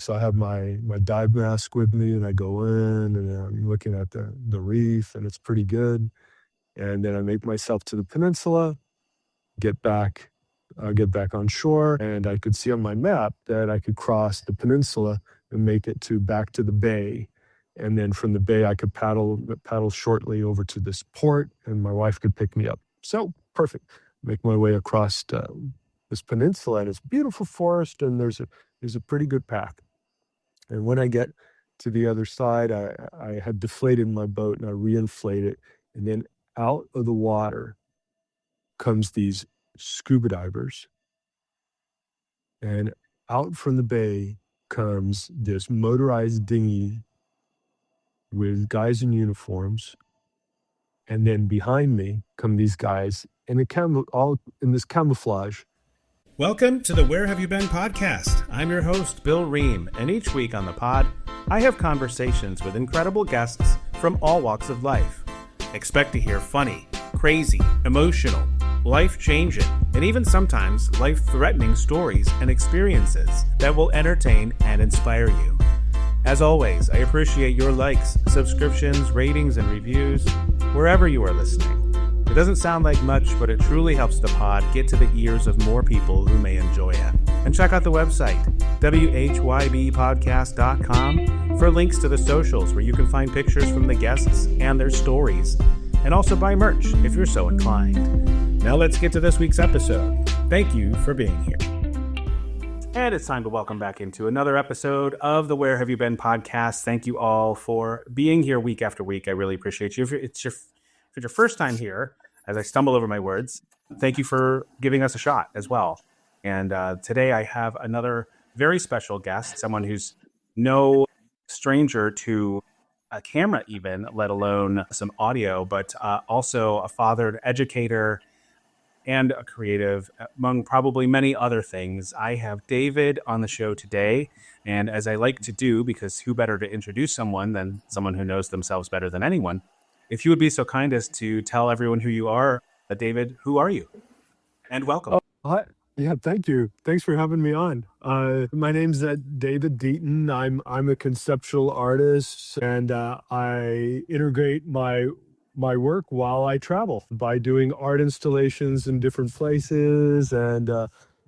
So I have my dive mask with me, and I go in, and I'm looking at the reef, and it's pretty good. And then I make myself to the peninsula, get back, get back on shore, and I could see on my map that I could cross the peninsula and make it to back to the bay. And then from the bay, I could paddle shortly over to this port, and my wife could pick me up. So perfect. Make my way across this peninsula, and it's beautiful forest, and there's a pretty good path. And when I get to the other side, I had deflated my boat, and I reinflate it, and then out of the water comes these scuba divers, and out from the bay comes this motorized dinghy with guys in uniforms, and then behind me come these guys all in this camouflage. Welcome to the Where Have You Been podcast. I'm your host, Bill Ream, and each week on the pod, I have conversations with incredible guests from all walks of life. Expect to hear funny, crazy, emotional, life-changing, and even sometimes life-threatening stories and experiences that will entertain and inspire you. As always, I appreciate your likes, subscriptions, ratings, and reviews wherever you are listening. It doesn't sound like much, but it truly helps the pod get to the ears of more people who may enjoy it. And check out the website, whybpodcast.com, for links to the socials where you can find pictures from the guests and their stories, and also buy merch if you're so inclined. Now let's get to this week's episode. Thank you for being here. And it's time to welcome back into another episode of the Where Have You Been podcast. Thank you all for being here week after week. I really appreciate you. If it's your first time here, as I stumble over my words, thank you for giving us a shot as well. And today I have another very special guest, someone who's no stranger to a camera even, let alone some audio, but also a father, an educator, and a creative, among probably many other things. I have David on the show today, and as I like to do, because who better to introduce someone than someone who knows themselves better than anyone, if you would be so kind as to tell everyone who you are. David, who are you? And welcome. Oh, hi. Yeah, thank you. Thanks for having me on. My name's David Deighton. I'm a conceptual artist, and I integrate my work while I travel by doing art installations in different places, and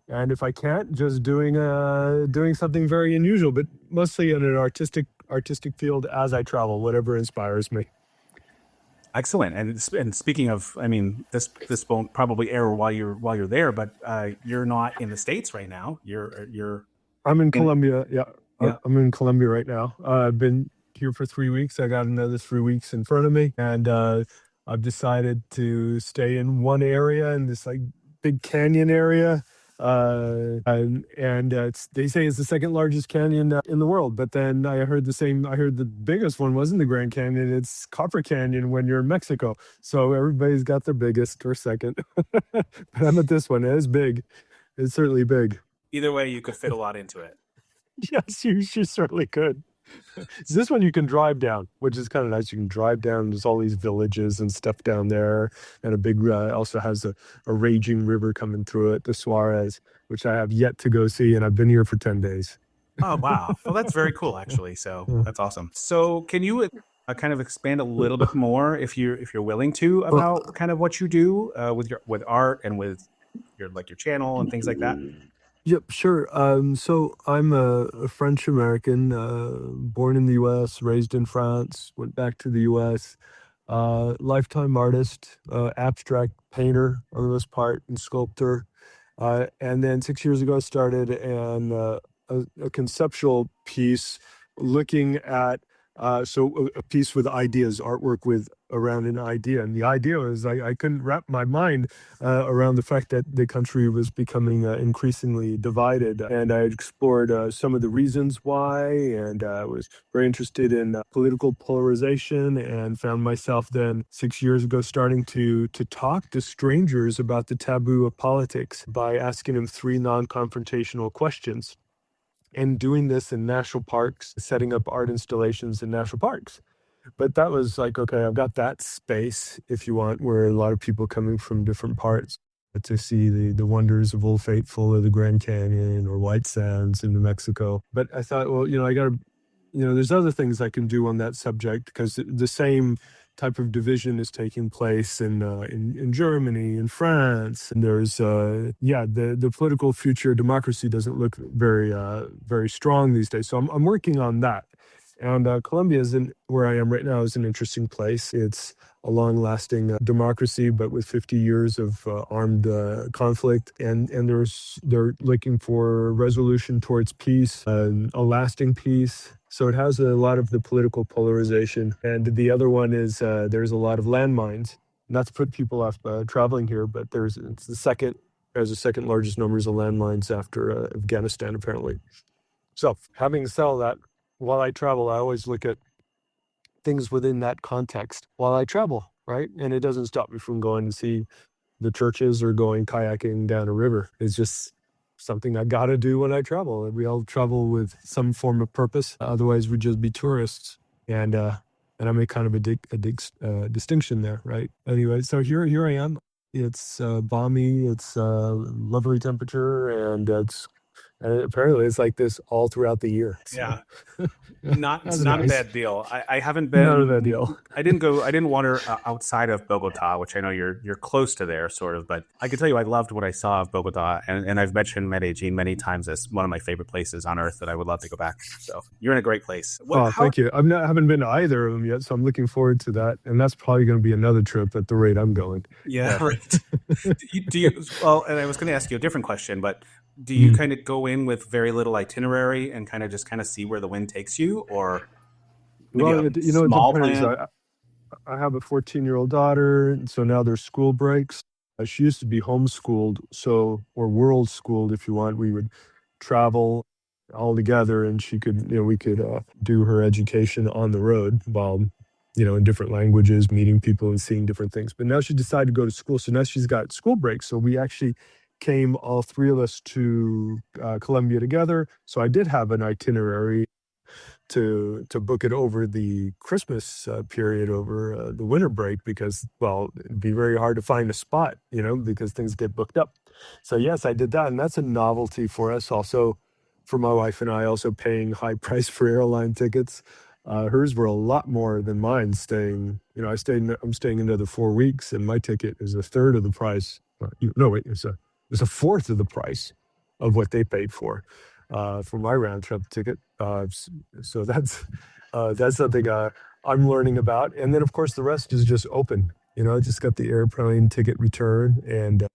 if I can't, just doing something very unusual, but mostly in an artistic field as I travel, whatever inspires me. Excellent. And speaking of, I mean, this won't probably air while you're there, but you're not in the States right now. I'm in Colombia. Yeah. I'm in Colombia right now. I've been here for 3 weeks. I got another 3 weeks in front of me, and I've decided to stay in one area in this like big canyon area. They say it's the second largest canyon in the world, but then I heard the biggest one wasn't the Grand Canyon, it's Copper Canyon when you're in Mexico. So everybody's got their biggest or second. But I'm at this one. It is big. It's certainly big. Either way, you could fit a lot into it. Yes, you certainly could. This one you can drive down, which is kind of nice. You can drive down. There's all these villages and stuff down there, and a big also has a raging river coming through it, the Suarez, which I have yet to go see, and I've been here for 10 days. Oh, wow. Well, that's very cool, actually. So that's awesome. So can you kind of expand a little bit more, if you're willing to, about kind of what you do with art and with your channel and things like that? Yep, sure. So I'm a French American, born in the U.S., raised in France, went back to the U.S., lifetime artist, abstract painter on the most part, and sculptor. And then 6 years ago, I started a conceptual piece looking at a piece with ideas, artwork with around an idea. And the idea was I couldn't wrap my mind around the fact that the country was becoming increasingly divided. And I explored some of the reasons why, and I was very interested in political polarization, and found myself then 6 years ago starting to talk to strangers about the taboo of politics by asking them 3 non-confrontational questions. And doing this in national parks, setting up art installations in national parks. But that was like, okay, I've got that space, if you want, where a lot of people coming from different parts. to see the wonders of Old Faithful or the Grand Canyon or White Sands in New Mexico. But I thought, well, I got to, there's other things I can do on that subject because the same type of division is taking place in Germany, in France, and there's the political future democracy doesn't look very strong these days. So I'm working on that. And Colombia where I am right now is an interesting place. It's a long-lasting democracy, but with 50 years of armed conflict, and they're looking for resolution towards peace, a lasting peace. So it has a lot of the political polarization, and the other one is there's a lot of landmines. Not to put people off traveling here, but there's the second largest numbers of landmines after Afghanistan, apparently. So having said all that, while I travel, I always look at things within that context while I travel, right? And it doesn't stop me from going to see the churches or going kayaking down a river. It's just something I got to do when I travel. And we all travel with some form of purpose. Otherwise, we'd just be tourists. And I make kind of a distinction there, right? Anyway, so here I am. It's balmy. It's lovely temperature, and apparently it's like this all throughout the year. So. Yeah. Not That's not a nice. bad deal. I haven't Not a been. bad deal. I didn't wander outside of Bogota, which I know you're close to there, sort of. But I can tell you, I loved what I saw of Bogota, and I've mentioned Medellin many times as one of my favorite places on earth that I would love to go back. So you're in a great place. Thank you. Haven't been to either of them yet, so I'm looking forward to that. And that's probably going to be another trip at the rate I'm going. Yeah, right. do you? Well, and I was going to ask you a different question, but do you kind of go in with very little itinerary and kind of see where the wind takes you, or maybe Well, a it small depends. plan? I have a 14-year-old daughter, and so now there's school breaks. She used to be homeschooled, or world schooled, if you want. We would travel all together, and we could do her education on the road while, in different languages, meeting people and seeing different things. But now she decided to go to school, so now she's got school breaks. So we actually came, all three of us, to Colombia together. So I did have an itinerary to book it over the Christmas period, over the winter break, because, well, it'd be very hard to find a spot, because things get booked up. So yes, I did that, and that's a novelty for us. Also, for my wife and I, also paying high price for airline tickets. Hers were a lot more than mine. I'm staying another 4 weeks, and my ticket is a third of the price. No, wait, it's a fourth of the price of what they paid for my round trip ticket. So that's something I'm learning about. And then, of course, the rest is just open. I just got the airplane ticket return, and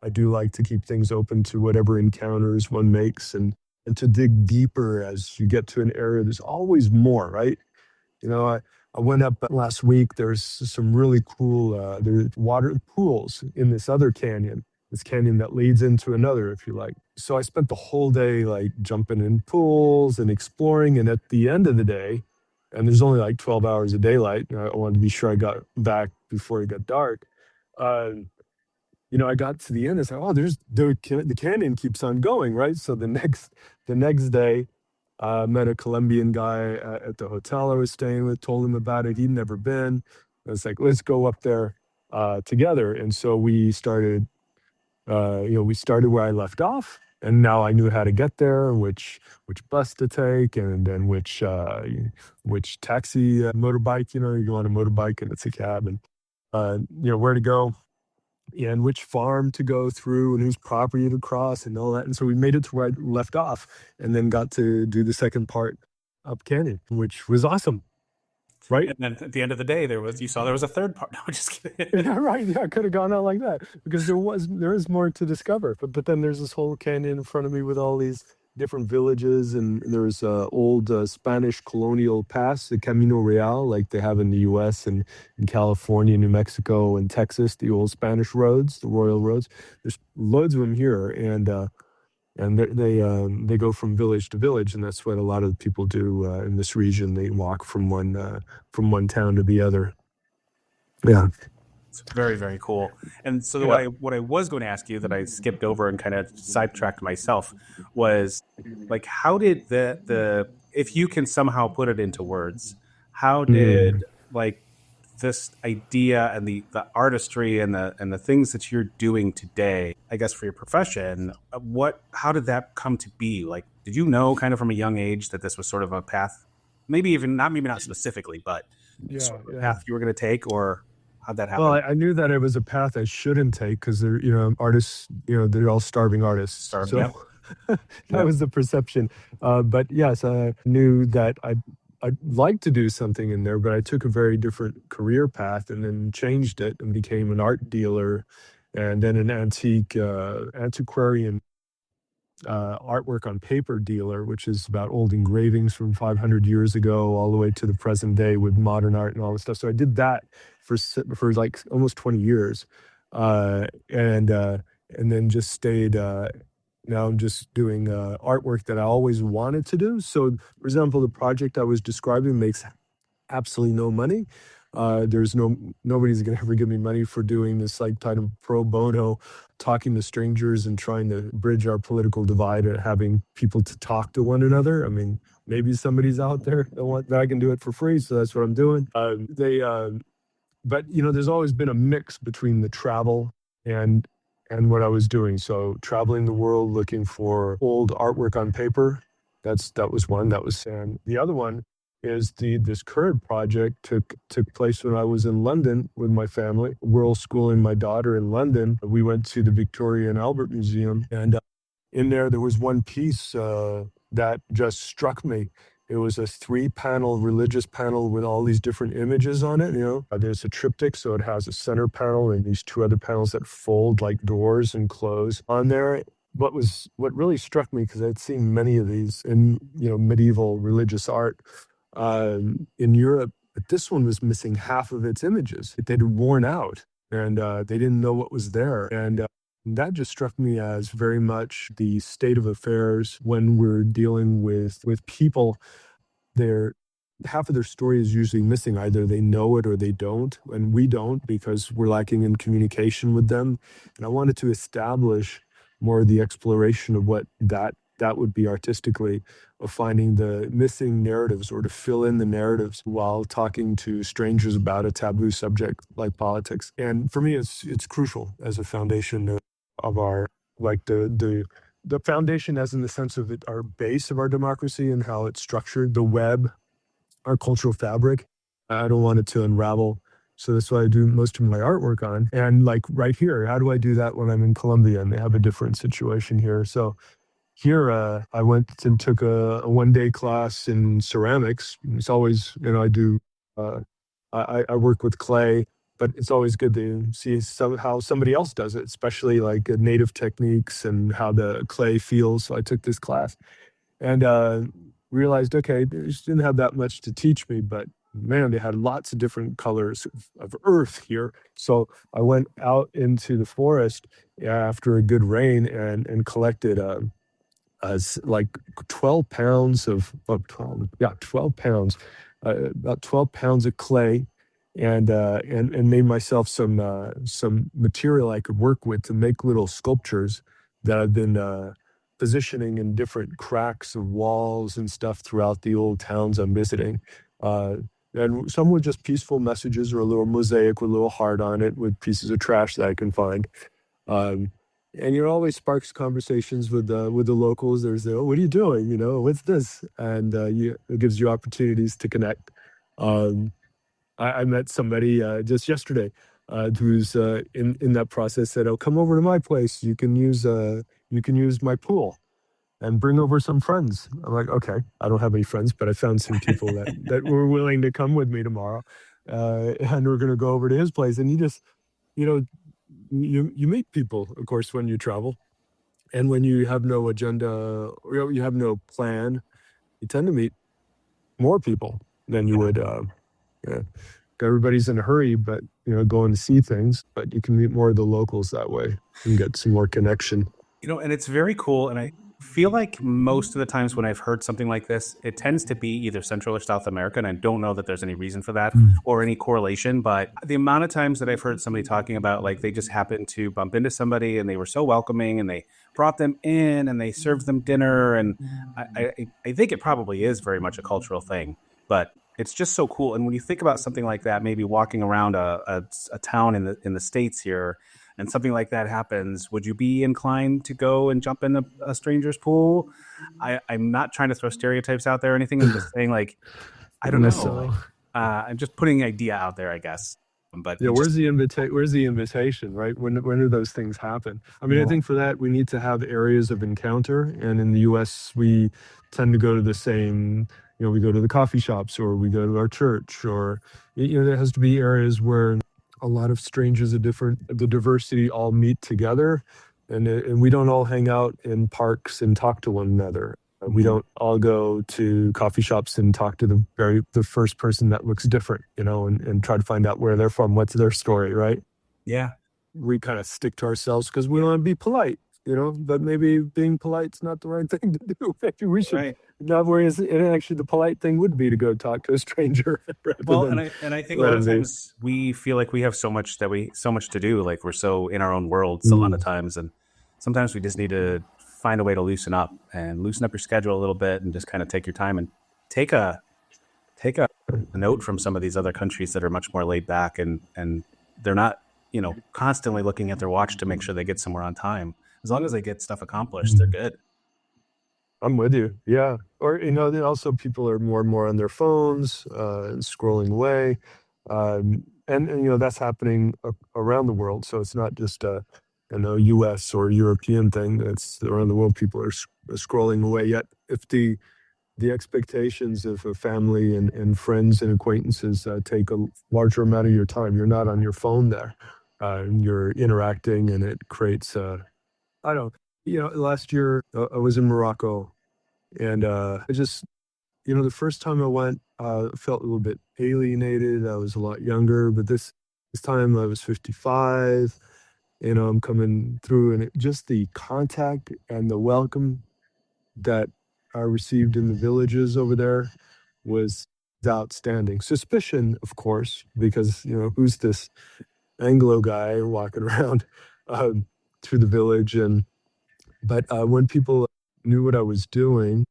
I do like to keep things open to whatever encounters one makes, and to dig deeper as you get to an area. There's always more, right? I went up last week. There's some really cool there's water pools in this canyon that leads into another, if you like. So I spent the whole day like jumping in pools and exploring. And at the end of the day, and there's only like 12 hours of daylight, and I wanted to be sure I got back before it got dark. I got to the end and said, "Oh, the canyon keeps on going, right?" So the next day, I met a Colombian guy at the hotel I was staying with. Told him about it. He'd never been. I was like, "Let's go up there together." And so we started. We started where I left off, and now I knew how to get there, and which bus to take, and then which taxi, motorbike. You go on a motorbike and it's a cab, and where to go, and which farm to go through, and whose property to cross, and all that. And so we made it to where I left off, and then got to do the second part up canyon, which was awesome. Right. And then at the end of the day, there was a third part. No, just kidding. Yeah, right. Yeah, I could have gone out like that because there is more to discover. But then there's this whole canyon in front of me with all these different villages, and there's old Spanish colonial pass, the Camino Real, like they have in the U.S. and in California, New Mexico, and Texas, the old Spanish roads, the royal roads. There's loads of them here, and they go from village to village, and that's what a lot of people do in this region. They walk from one town to the other. Yeah. It's very, very cool. And so what I was going to ask you that I skipped over and kind of sidetracked myself was, like, how did if you can somehow put it into words, how did like this idea and the artistry and the things that you're doing today, I guess for your profession, how did that come to be? Like, did you know kind of from a young age that this was sort of a path, maybe not specifically, but Yeah, sort of a yeah. path you were going to take, or how'd that Well, happen? I knew that it was a path I shouldn't take because they're, artists, they're all starving artists. Start, So yep, that yep. was the perception. But yes, I knew that I'd like to do something in there, but I took a very different career path and then changed it and became an art dealer and then an antiquarian artwork on paper dealer, which is about old engravings from 500 years ago all the way to the present day with modern art and all this stuff. So I did that for like almost 20 years, uh, and uh, and then just stayed. Now I'm just doing artwork that I always wanted to do. So, for example, the project I was describing makes absolutely no money. There's nobody's gonna ever give me money for doing this like kind of pro bono, talking to strangers and trying to bridge our political divide and having people to talk to one another. I mean, maybe somebody's out there that want that I can do it for free, so that's what I'm doing. But there's always been a mix between the travel and what I was doing. So traveling the world looking for old artwork on paper. That was one. That was and the other one is this current project took place when I was in London with my family. World schooling my daughter in London. We went to the Victoria and Albert Museum, and in there was one piece that just struck me. It was a 3-panel religious panel with all these different images on it. There's a triptych, so it has a center panel and these two other panels that fold like doors and close on there. What really struck me, because I'd seen many of these in medieval religious art in Europe, but this one was missing half of its images. They'd worn out, and they didn't know what was there. And that just struck me as very much the state of affairs when we're dealing with people. They're half of their story is usually missing. Either they know it or they don't, and we don't because we're lacking in communication with them. And I wanted to establish more of the exploration of what that would be artistically, of finding the missing narratives or to fill in the narratives while talking to strangers about a taboo subject like politics. And for me, it's crucial as a foundation of our like the foundation, as in the sense of it, our base of our democracy and how it's structured, the web, our cultural fabric. I don't want it to unravel. So that's what I do most of my artwork on. And like right here, how do I do that when I'm in Colombia and they have a different situation here? So here, I went and took a 1-day class in ceramics. It's always, I do, I work with clay, but it's always good to see how somebody else does it, especially like native techniques and how the clay feels. So I took this class and realized, okay, they just didn't have that much to teach me, but man, they had lots of different colors of earth here. So I went out into the forest after a good rain and collected like 12 pounds of 12, yeah, 12 pounds, about 12 pounds of clay, and made myself some material I could work with to make little sculptures that I've been positioning in different cracks of walls and stuff throughout the old towns I'm visiting. And some were just peaceful messages or a little mosaic with a little heart on it with pieces of trash that I can find. Um, and it always sparks conversations with the locals. There's oh, what are you doing? What's this? And it gives you opportunities to connect. Um, I met somebody just yesterday who's in that process. Said, "Oh, come over to my place. You can use my pool and bring over some friends." I'm like, okay, I don't have any friends, but I found some people that were willing to come with me tomorrow, and we're going to go over to his place. And you know, you meet people, of course, when you travel, and when you have no agenda or you have no plan, you tend to meet more people than you would. Yeah. Everybody's in a hurry, but going to see things. But you can meet more of the locals that way and get some more connection. And it's very cool. And I feel like most of the times when I've heard something like this, it tends to be either Central or South America. And I don't know that there's any reason for that or any correlation. But the amount of times that I've heard somebody talking about, like, they just happened to bump into somebody and they were so welcoming and they brought them in and they served them dinner. And I think it probably is very much a cultural thing. But it's just so cool. And when you think about something like that, maybe walking around a town in the States here, and something like that happens, would you be inclined to go and jump in a stranger's pool? I'm not trying to throw stereotypes out there or anything. I'm just saying, like, I don't know. So Like, I'm just putting an idea out there, I guess. But yeah, you just, where's the invitation, right? When do those things happen? I mean, I think for that we need to have areas of encounter, and in the U.S. we tend to go to the same. We go to the coffee shops, or we go to our church, or there has to be areas where a lot of strangers of the diversity all meet together, and we don't all hang out in parks and talk to one another. We don't all go to coffee shops and talk to the first person that looks different, and try to find out where they're from, what's their story, right? yeah, We kind of stick to ourselves because we want to be polite, but maybe being polite's not the right thing to do. Maybe we should right. not worry. And actually, the polite thing would be to go talk to a stranger rather Well, than and I think a let lot him of be. times we feel like we have so much to do. Like, we're so in our own worlds a lot of Mm. times, and sometimes we just need to find a way to loosen up your schedule a little bit, and just kind of take your time and take a note from some of these other countries that are much more laid back, and they're not, constantly looking at their watch to make sure they get somewhere on time. As long as they get stuff accomplished, they're Mm. good. I'm with you. Yeah. Or, then also people are more and more on their phones and scrolling away. And that's happening around the world. So it's not just a, US or European thing. It's around the world. People are scrolling away. Yet, if the expectations of a family and friends and acquaintances take a larger amount of your time, you're not on your phone there. You're interacting, and it creates, I don't, last year I was in Morocco, and I just, the first time I went, I felt a little bit alienated. I was a lot younger, but this time I was 55. I'm coming through, and just the contact and the welcome that I received in the villages over there was outstanding. Suspicion, of course, because who's this Anglo guy walking around um, through the village, but when people knew what I was doing,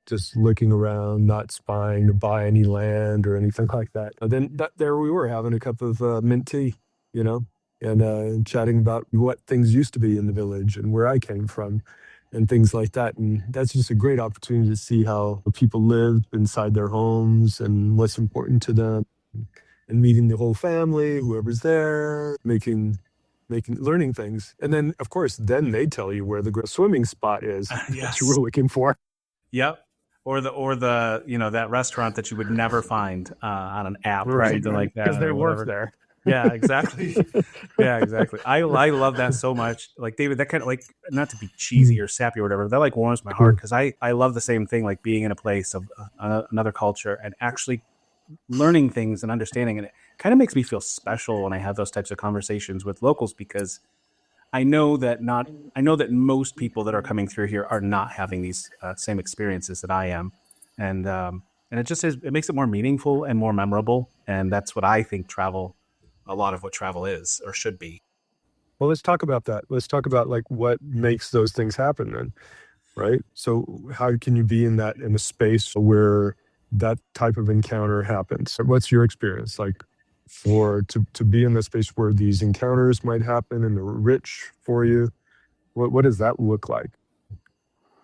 just looking around, not spying to buy any land or anything like that. Then there we were having a cup of mint tea, you know, and chatting about what things used to be in the village and where I came from and things like that. And that's just a great opportunity to see how people live inside their homes and what's important to them, and meeting the whole family, whoever's there, learning things. And then, of course, then they tell you where the swimming spot is that you were Yes. looking for. Yep. Or the that restaurant that you would never find on an app or Right. something like Because that they or work whatever. there. Yeah, exactly. Yeah, exactly. I love that so much. Like, David, that kind of, like, not to be cheesy or sappy or whatever, that like warms my heart, because I love the same thing, like being in a place of another culture and actually learning things and understanding, and it kind of makes me feel special when I have those types of conversations with locals, because I know that most people that are coming through here are not having these same experiences that I am, and it makes it more meaningful and more memorable, and that's what I think a lot of what travel is or should be. Well, let's talk about that. Let's talk about like what makes those things happen then, right? So how can you be in a space where that type of encounter happens? What's your experience like for to be in the space where these encounters might happen and they're rich for you? What does that look like?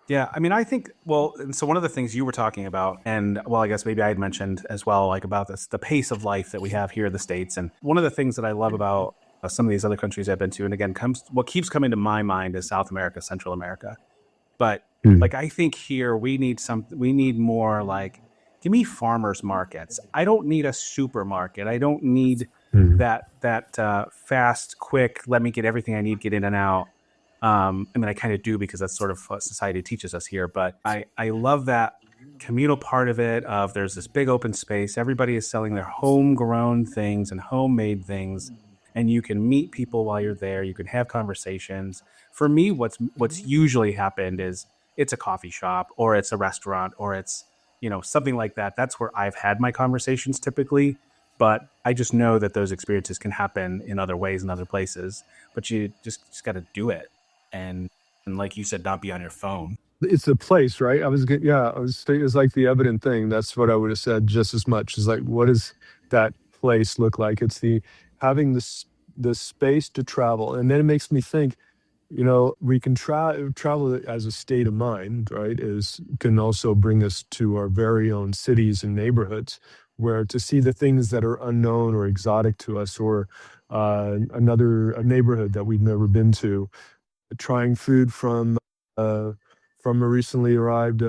Yeah, I mean, I think, well, and so one of the things you were talking about, and well, I guess maybe I had mentioned as well, like about the pace of life that we have here in the States. And one of the things that I love about some of these other countries I've been to, and again, what keeps coming to my mind is South America, Central America. But Hmm. like, I think here we need more, like, give me farmers markets. I don't need a supermarket. I don't need Hmm. that fast, quick, let me get everything I need, get in and out. I mean, I kind of do, because that's sort of what society teaches us here. But I love that communal part of it. Of There's this big open space. Everybody is selling their homegrown things and homemade things, and you can meet people while you're there. You can have conversations. For me, what's usually happened is it's a coffee shop, or it's a restaurant, or it's something like that. That's where I've had my conversations typically. But I just know that those experiences can happen in other ways in other places. But you just got to do it, and like you said, not be on your phone. It's a place, right? Yeah, I was saying it's like the evident thing. That's what I would have said just as much. Is like, what does that place look like? It's the having the space to travel, and then it makes me think. We can travel as a state of mind, right? Is can also bring us to our very own cities and neighborhoods, where to see the things that are unknown or exotic to us, or a neighborhood that we've never been to, trying food uh, from a recently arrived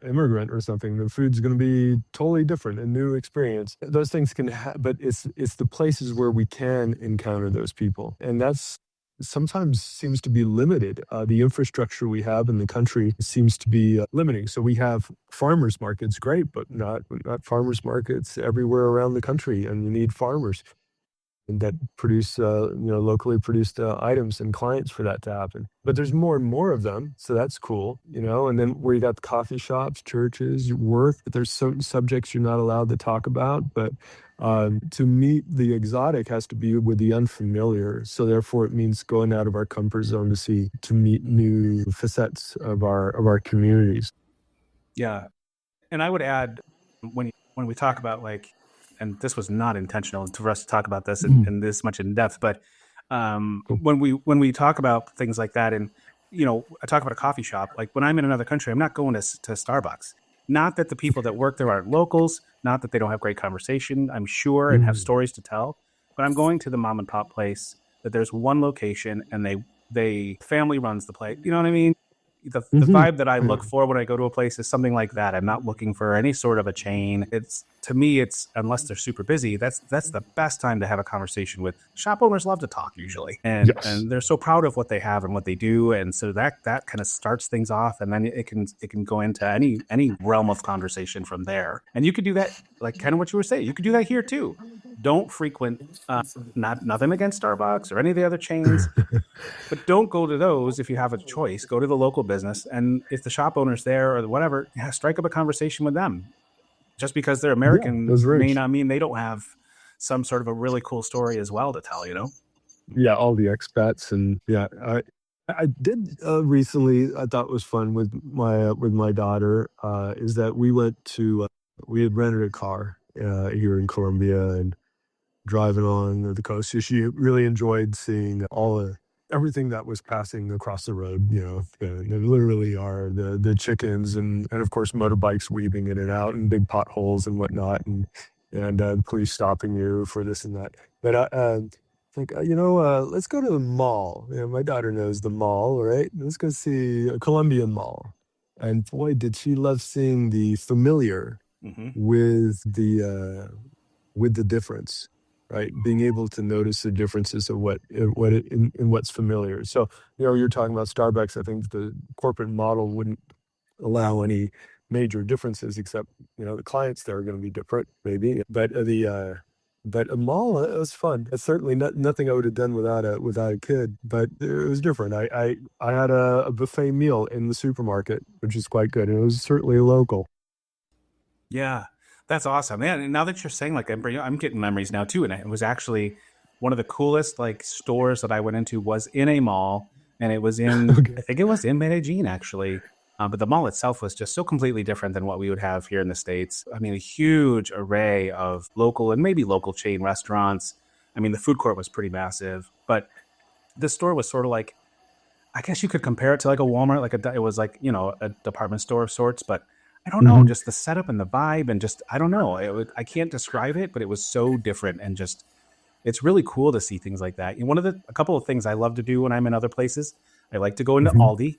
immigrant or something. The food's going to be totally different, a new experience. Those things but it's the places where we can encounter those people, and that's sometimes seems to be limited. The infrastructure we have in the country seems to be limiting. So we have farmers markets, great, but not farmers markets everywhere around the country, and you need farmers that produce locally produced items and clients for that to happen. But there's more and more of them, so that's cool. And then where you got the coffee shops, churches, work, there's certain subjects you're not allowed to talk about. But to meet the exotic has to be with the unfamiliar, so therefore it means going out of our comfort zone to meet new facets of our communities. Yeah. And I would add, when we talk about, like, and this was not intentional for us to talk about this in this much in depth, but Cool. when we talk about things like that, and I talk about a coffee shop. Like, when I'm in another country, I'm not going to Starbucks. Not that the people that work there aren't locals, not that they don't have great conversation, I'm sure, and have Mm. stories to tell, but I'm going to the mom and pop place that there's one location, and they family runs the place. You know what I mean? The Hmm. vibe that I Yeah. look for when I go to a place is something like that. I'm not looking for any sort of a chain. It's, to me, it's, unless they're super busy, that's the best time to have a conversation with shop owners. Love to talk usually, and Yes. they're so proud of what they have and what they do, and so that kind of starts things off, and then it can go into any realm of conversation from there. And you could do that, like kind of what you were saying. You could do that here too. Don't frequent. Not nothing against Starbucks or any of the other chains, but don't go to those if you have a choice. Go to the local business, and if the shop owner's there or whatever, yeah, strike up a conversation with them. Just because they're Yeah, American those may roots. not mean they don't have some sort of a really cool story as well to tell. Yeah, all the expats, and yeah, I did recently. I thought was fun with my daughter. Is that we had rented a car here in Colombia and driving along the coast. So she really enjoyed seeing everything that was passing across the road. They literally are the chickens, and of course motorbikes weaving in and out, and big potholes and whatnot, and the police stopping you for this and that. But think, let's go to the mall. My daughter knows the mall, right? Let's go see a Colombian mall. And boy, did she love seeing the familiar Mm-hmm. with the difference, right? Being able to notice the differences of in what's familiar. So, you're talking about Starbucks. I think the corporate model wouldn't allow any major differences, except the clients there are going to be different, maybe. But a mall, it was fun. It's certainly nothing I would have done without a kid, but it was different. I had a buffet meal in the supermarket, which is quite good, and it was certainly local. Yeah, that's awesome, man. And now that you're saying, like, I'm getting memories now too. And it was actually one of the coolest, like, stores that I went into was in a mall, and it was in, Okay. I think it was in Medellin actually. But the mall itself was just so completely different than what we would have here in the States. I mean, a huge array of local and maybe local chain restaurants. I mean, the food court was pretty massive, but the store was sort of like, I guess you could compare it to like a Walmart, it was like, a department store of sorts, but I don't know, Hmm. just the setup and the vibe, and just, I don't know, I can't describe it, but it was so different, and just, it's really cool to see things like that. A couple of things I love to do when I'm in other places, I like to go into Hmm. Aldi,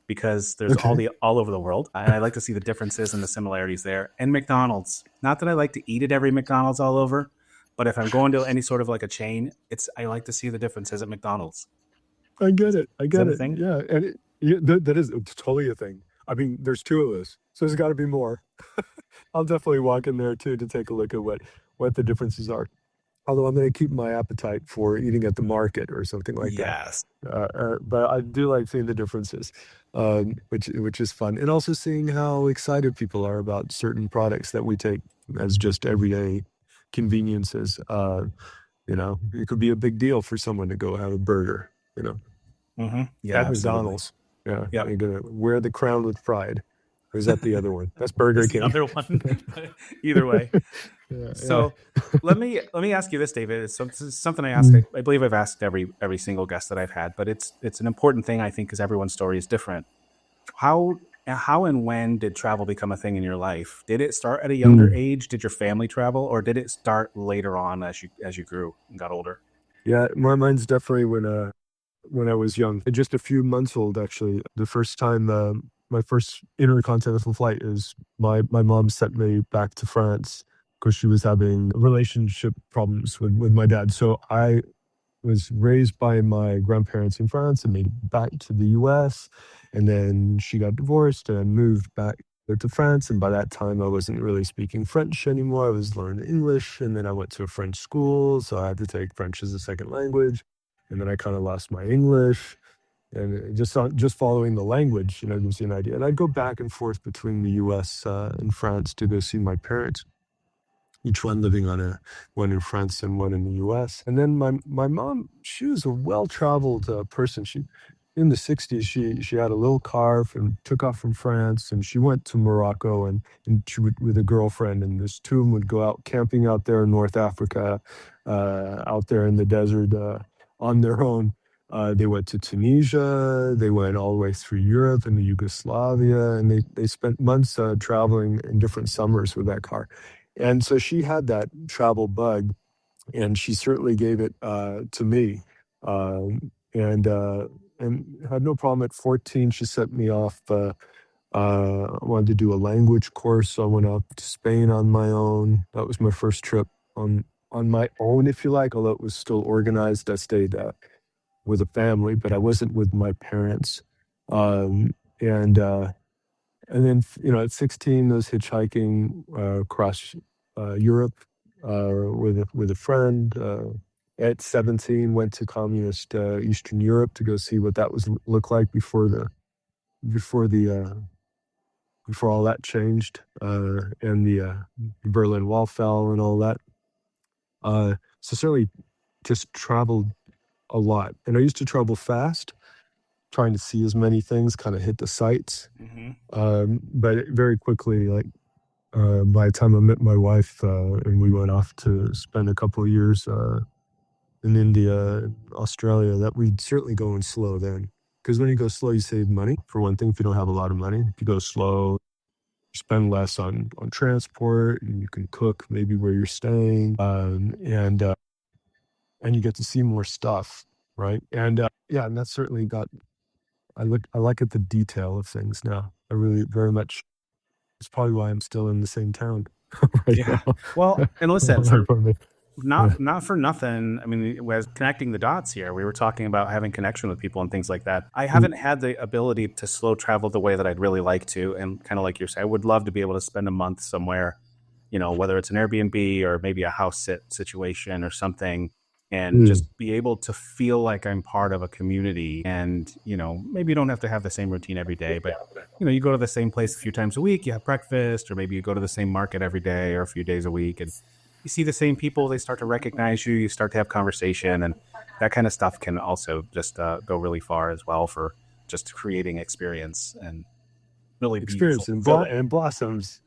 because there's Okay. Aldi all over the world, and I like to see the differences and the similarities there. And McDonald's, not that I like to eat at every McDonald's all over, but if I'm going to any sort of like a chain, I like to see the differences at McDonald's. I get it. I Is that get a it. thing? Yeah, and that is it's totally a thing. I mean, there's two of us, so there's got to be more. I'll definitely walk in there too to take a look at what the differences are. Although I'm going to keep my appetite for eating at the market or something like that. Yes. But I do like seeing the differences, which is fun, and also seeing how excited people are about certain products that we take as just everyday conveniences. It could be a big deal for someone to go have a burger, Hmm. Yeah, at absolutely. McDonald's. Yeah, Yep. you're gonna wear the crown with pride. Or is that the other one? That's That's Burger the King. other one. But either way. Yeah, yeah. So let me ask you this, David. It's something I ask. Mm, I believe I've asked every single guest that I've had, but it's an important thing, I think, because everyone's story is different. How and when did travel become a thing in your life? Did it start at a younger mm. age? Did your family travel, or did it start later on as you grew and got older? Yeah, mine's definitely when I was young, just a few months old actually. The first time, my first intercontinental flight is my mom sent me back to France because she was having relationship problems with my dad. So I was raised by my grandparents in France and made it back to the US. And then she got divorced and moved back to France. And by that time, I wasn't really speaking French anymore. I was learning English. And then I went to a French school. So I had to take French as a second language. And then I kind of lost my English. And just following the language, gives you an idea. And I'd go back and forth between the US and France to go see my parents, each one living on one in France and one in the US. And then my mom, she was a well-traveled person. She in the 60s, she had a little car and took off from France and she went to Morocco and she would with a girlfriend and this two of them would go out camping out there in North Africa, out there in the desert on their own. They went to Tunisia, they went all the way through Europe and Yugoslavia, and they spent months traveling in different summers with that car. And so she had that travel bug, and she certainly gave it to me, and had no problem. At 14, she sent me off. I wanted to do a language course, so I went out to Spain on my own. That was my first trip on my own, if you like, although it was still organized. I stayed with a family, but I wasn't with my parents. Um, and then, at 16, I was hitchhiking across Europe with a friend. At 17, went to communist Eastern Europe to go see what that was look like before the before all that changed and the Berlin Wall fell and all that. So certainly just traveled a lot, and I used to travel fast, trying to see as many things, kind of hit the sights. Hmm. But very quickly, like by the time I met my wife, and we went off to spend a couple of years in India, Australia, that we'd certainly going slow then. Because when you go slow, you save money, for one thing, if you don't have a lot of money. If you go slow, you spend less on transport, and you can cook maybe where you're staying, and you get to see more stuff, right? And yeah, and that certainly got. I like at the detail of things now. I really very much. It's probably why I'm still in the same town right Yeah. now. Well, and listen, for For me. Yeah. not for nothing. I mean, as connecting the dots here, we were talking about having connection with people and things like that. I Mm, haven't had the ability to slow travel the way that I'd really like to, and kind of like you're saying, I would love to be able to spend a month somewhere, whether it's an Airbnb or maybe a house sit situation or something, and mm. just be able to feel like I'm part of a community. And maybe you don't have to have the same routine every day, but you go to the same place a few times a week, you have breakfast, or maybe you go to the same market every day or a few days a week, and you see the same people, they start to recognize you, you start to have conversation, and that kind of stuff can also just go really far as well for just creating experience and really be Experience fulfilling. and blossoms,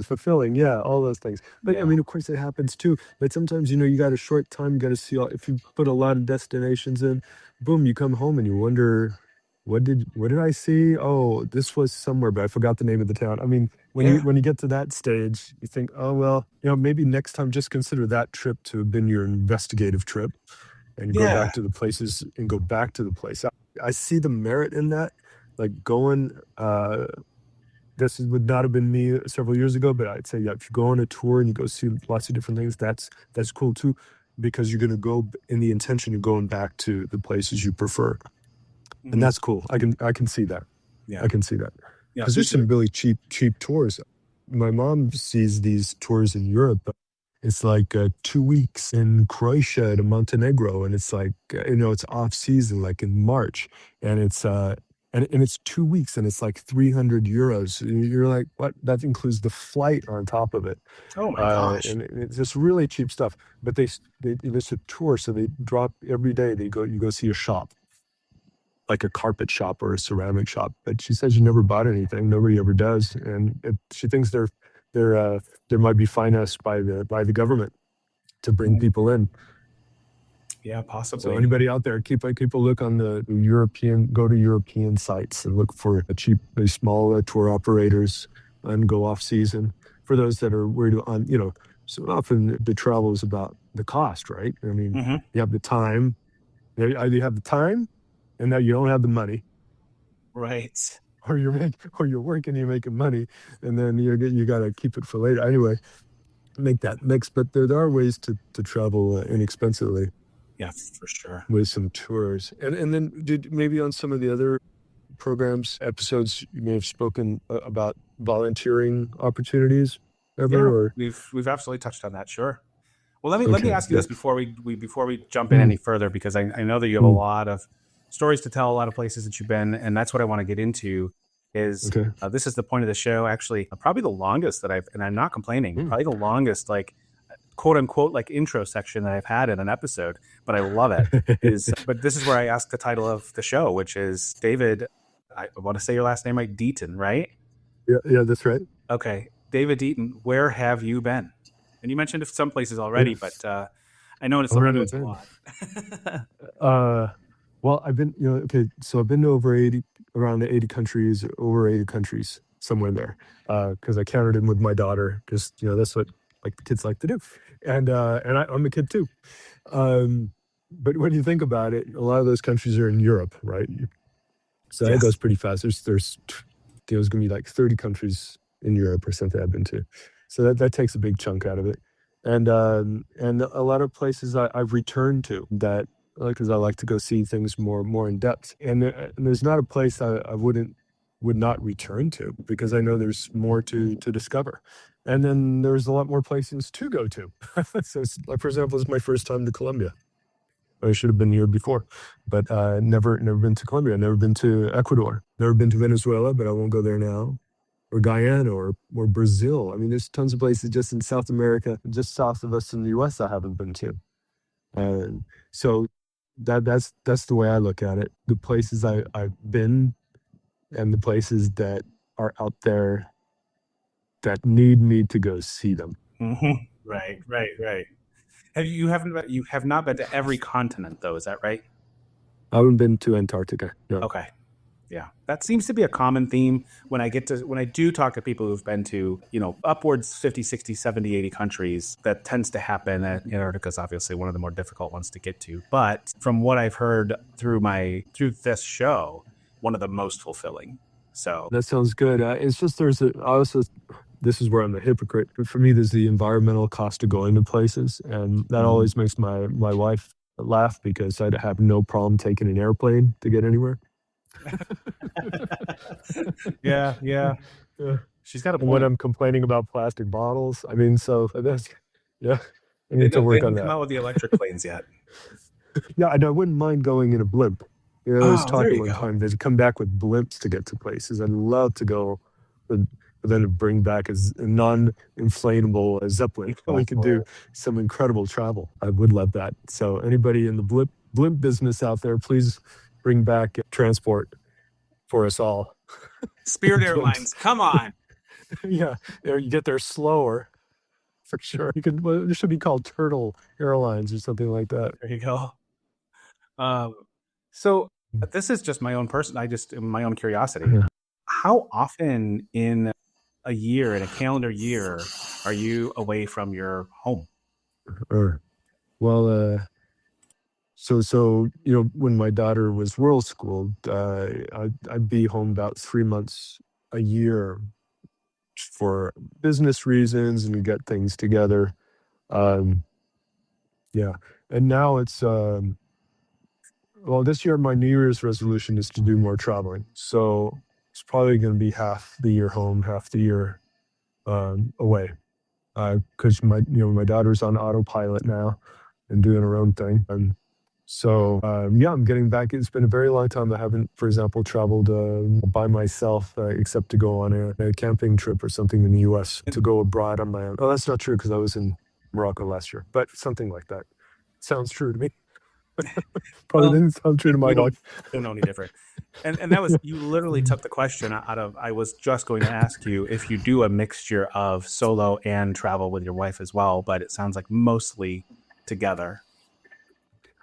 fulfilling. Yeah, all those things. But I Yeah. mean, of course, it happens too. But sometimes, you got a short time, you got to see all, if you put a lot of destinations in, boom, you come home and you wonder, what did I see? Oh, this was somewhere, but I forgot the name of the town. I mean, Yeah. when you get to that stage, you think, oh well, maybe next time just consider that trip to have been your investigative trip and go back Yeah. to the places and go back to the place. I see the merit in that, like going. Would not have been me several years ago, but I'd say, yeah, if you go on a tour and you go see lots of different things, that's cool too, because you're going to go in the intention of going back to the places you prefer, and Hmm. that's cool. I can see that. Yeah. I can see that Yeah. because there's some really cheap tours. My mom sees these tours in Europe. It's like 2 weeks in Croatia to Montenegro, and it's like it's off season, like in March, and it's 2 weeks, and it's like 300 euros. And you're like, what? That includes the flight on top of it, Oh my gosh. and it's just really cheap stuff. But it's a tour, so they drop every day. You go see a shop, like a carpet shop or a ceramic shop, but she says she never bought anything. Nobody ever does, and she thinks there might be finance by the government to bring people in. Yeah, So possibly. anybody out there, keep a look on the European, go to European sites and look for a cheap, small tour operators and go off season. For those that are worried on, so often the travel is about the cost, right? I mean, Hmm. you have the time, either you have the time, and now you don't have the money, Right. or you're working, you're making money, and then you got to keep it for later. Anyway, make that mix. But there are ways to travel inexpensively Yeah, for sure. with some tours. And then did maybe on some of the other programs, episodes, you may have spoken about volunteering opportunities Yeah, ever, or we've absolutely touched on that. Sure. Well, let me okay, ask you yeah. this before we jump in Mm, any further, because I know that you have a mm, lot of stories to tell, a lot of places that you've been, and that's what I want to get into. Is okay. this is the point of the show? Actually, probably the longest that I've, and I'm not complaining. Mm. Probably the longest, like quote unquote, like intro section that I've had in an episode, but I love it. But this is where I ask the title of the show, which is David. I want to say your last name right, Deaton, right? Yeah, yeah, that's right. Okay, David Deaton, where have you been? And you mentioned some places Yeah. already, but I Where have know I it's a been? lot. Uh, well, I've been, okay, so I've been to around 80 countries, over 80 countries, somewhere there. Because I counted in with my daughter, because that's what like the kids like to do, and I'm a kid too. Um, but when you think about it, a lot of those countries are in Europe, right? So that Yes. goes pretty fast. There's going to be like 30 countries in Europe or something I've been to. So that takes a big chunk out of it. And a lot of places I've returned to that because I like to go see things more in depth. And there's not a place I would not return to because I know there's more to discover. And then there's a lot more places to go to. So like, for example, it's my first time to Colombia. I should have been here before, but never been to Colombia. Never been to Ecuador. Never been to Venezuela, but I won't go there now. Or Guyana, or Brazil. I mean, there's tons of places just in South America, just south of us in the U.S. I haven't been to. And so that's the way I look at it. The places I've been and the places that are out there that need me to go see them. Hmm. Right, right, right. You have not been to every continent though, is that right? I haven't been to Antarctica. No. Okay. Yeah. That seems to be a common theme when I do talk to people who've been to, upwards 50, 60, 70, 80 countries. That tends to happen. Antarctica is obviously one of the more difficult ones to get to. But from what I've heard through this show, one of the most fulfilling. So, That sounds good. It's just this is where I'm a hypocrite. But for me, there's the environmental cost of going to places, and that mhm. always makes my wife laugh because I'd have no problem taking an airplane to get anywhere. Yeah, yeah. Yeah. She's got a And when point. I'm complaining about plastic bottles, I mean, so that's yeah, I They need to don't they work on haven't come that. out with the electric planes yet. Yeah, and I wouldn't mind going in a blimp. I was Oh, there talking you one go. time, they'd come back with blimps to get to places. I'd love to go, but then to bring back as a non-inflatable Zeppelin. We could do some incredible travel. I would love that. So anybody in the blimp business out there, please bring back transport for us all. Spirit Blimps. Airlines, come on. Yeah, you get there slower for sure. You could, well, it should be called Turtle Airlines or something like that. There you go. Um, so this is just my own my own curiosity. Yeah. How often in in a calendar year, are you away from your home? Or, well, so when my daughter was world schooled, I'd be home about 3 months a year for business reasons and get things together. Um, yeah, and now it's well, this year my New Year's resolution is to do more traveling. So it's probably going to be half the year home, half the year away. Because my daughter's on autopilot now and doing her own thing. And so yeah, I'm getting back. It's been a very long time I haven't, for example, traveled by myself, except to go on a camping trip or something in the U.S. to go abroad on my own. Oh, that's not true because I was in Morocco last year, but something like that sounds true to me. Probably Well, didn't sound true to my we wife. don't know any different. And that was, you literally took the question out of, I was just going to ask you if you do a mixture of solo and travel with your wife as well, but it sounds like mostly together.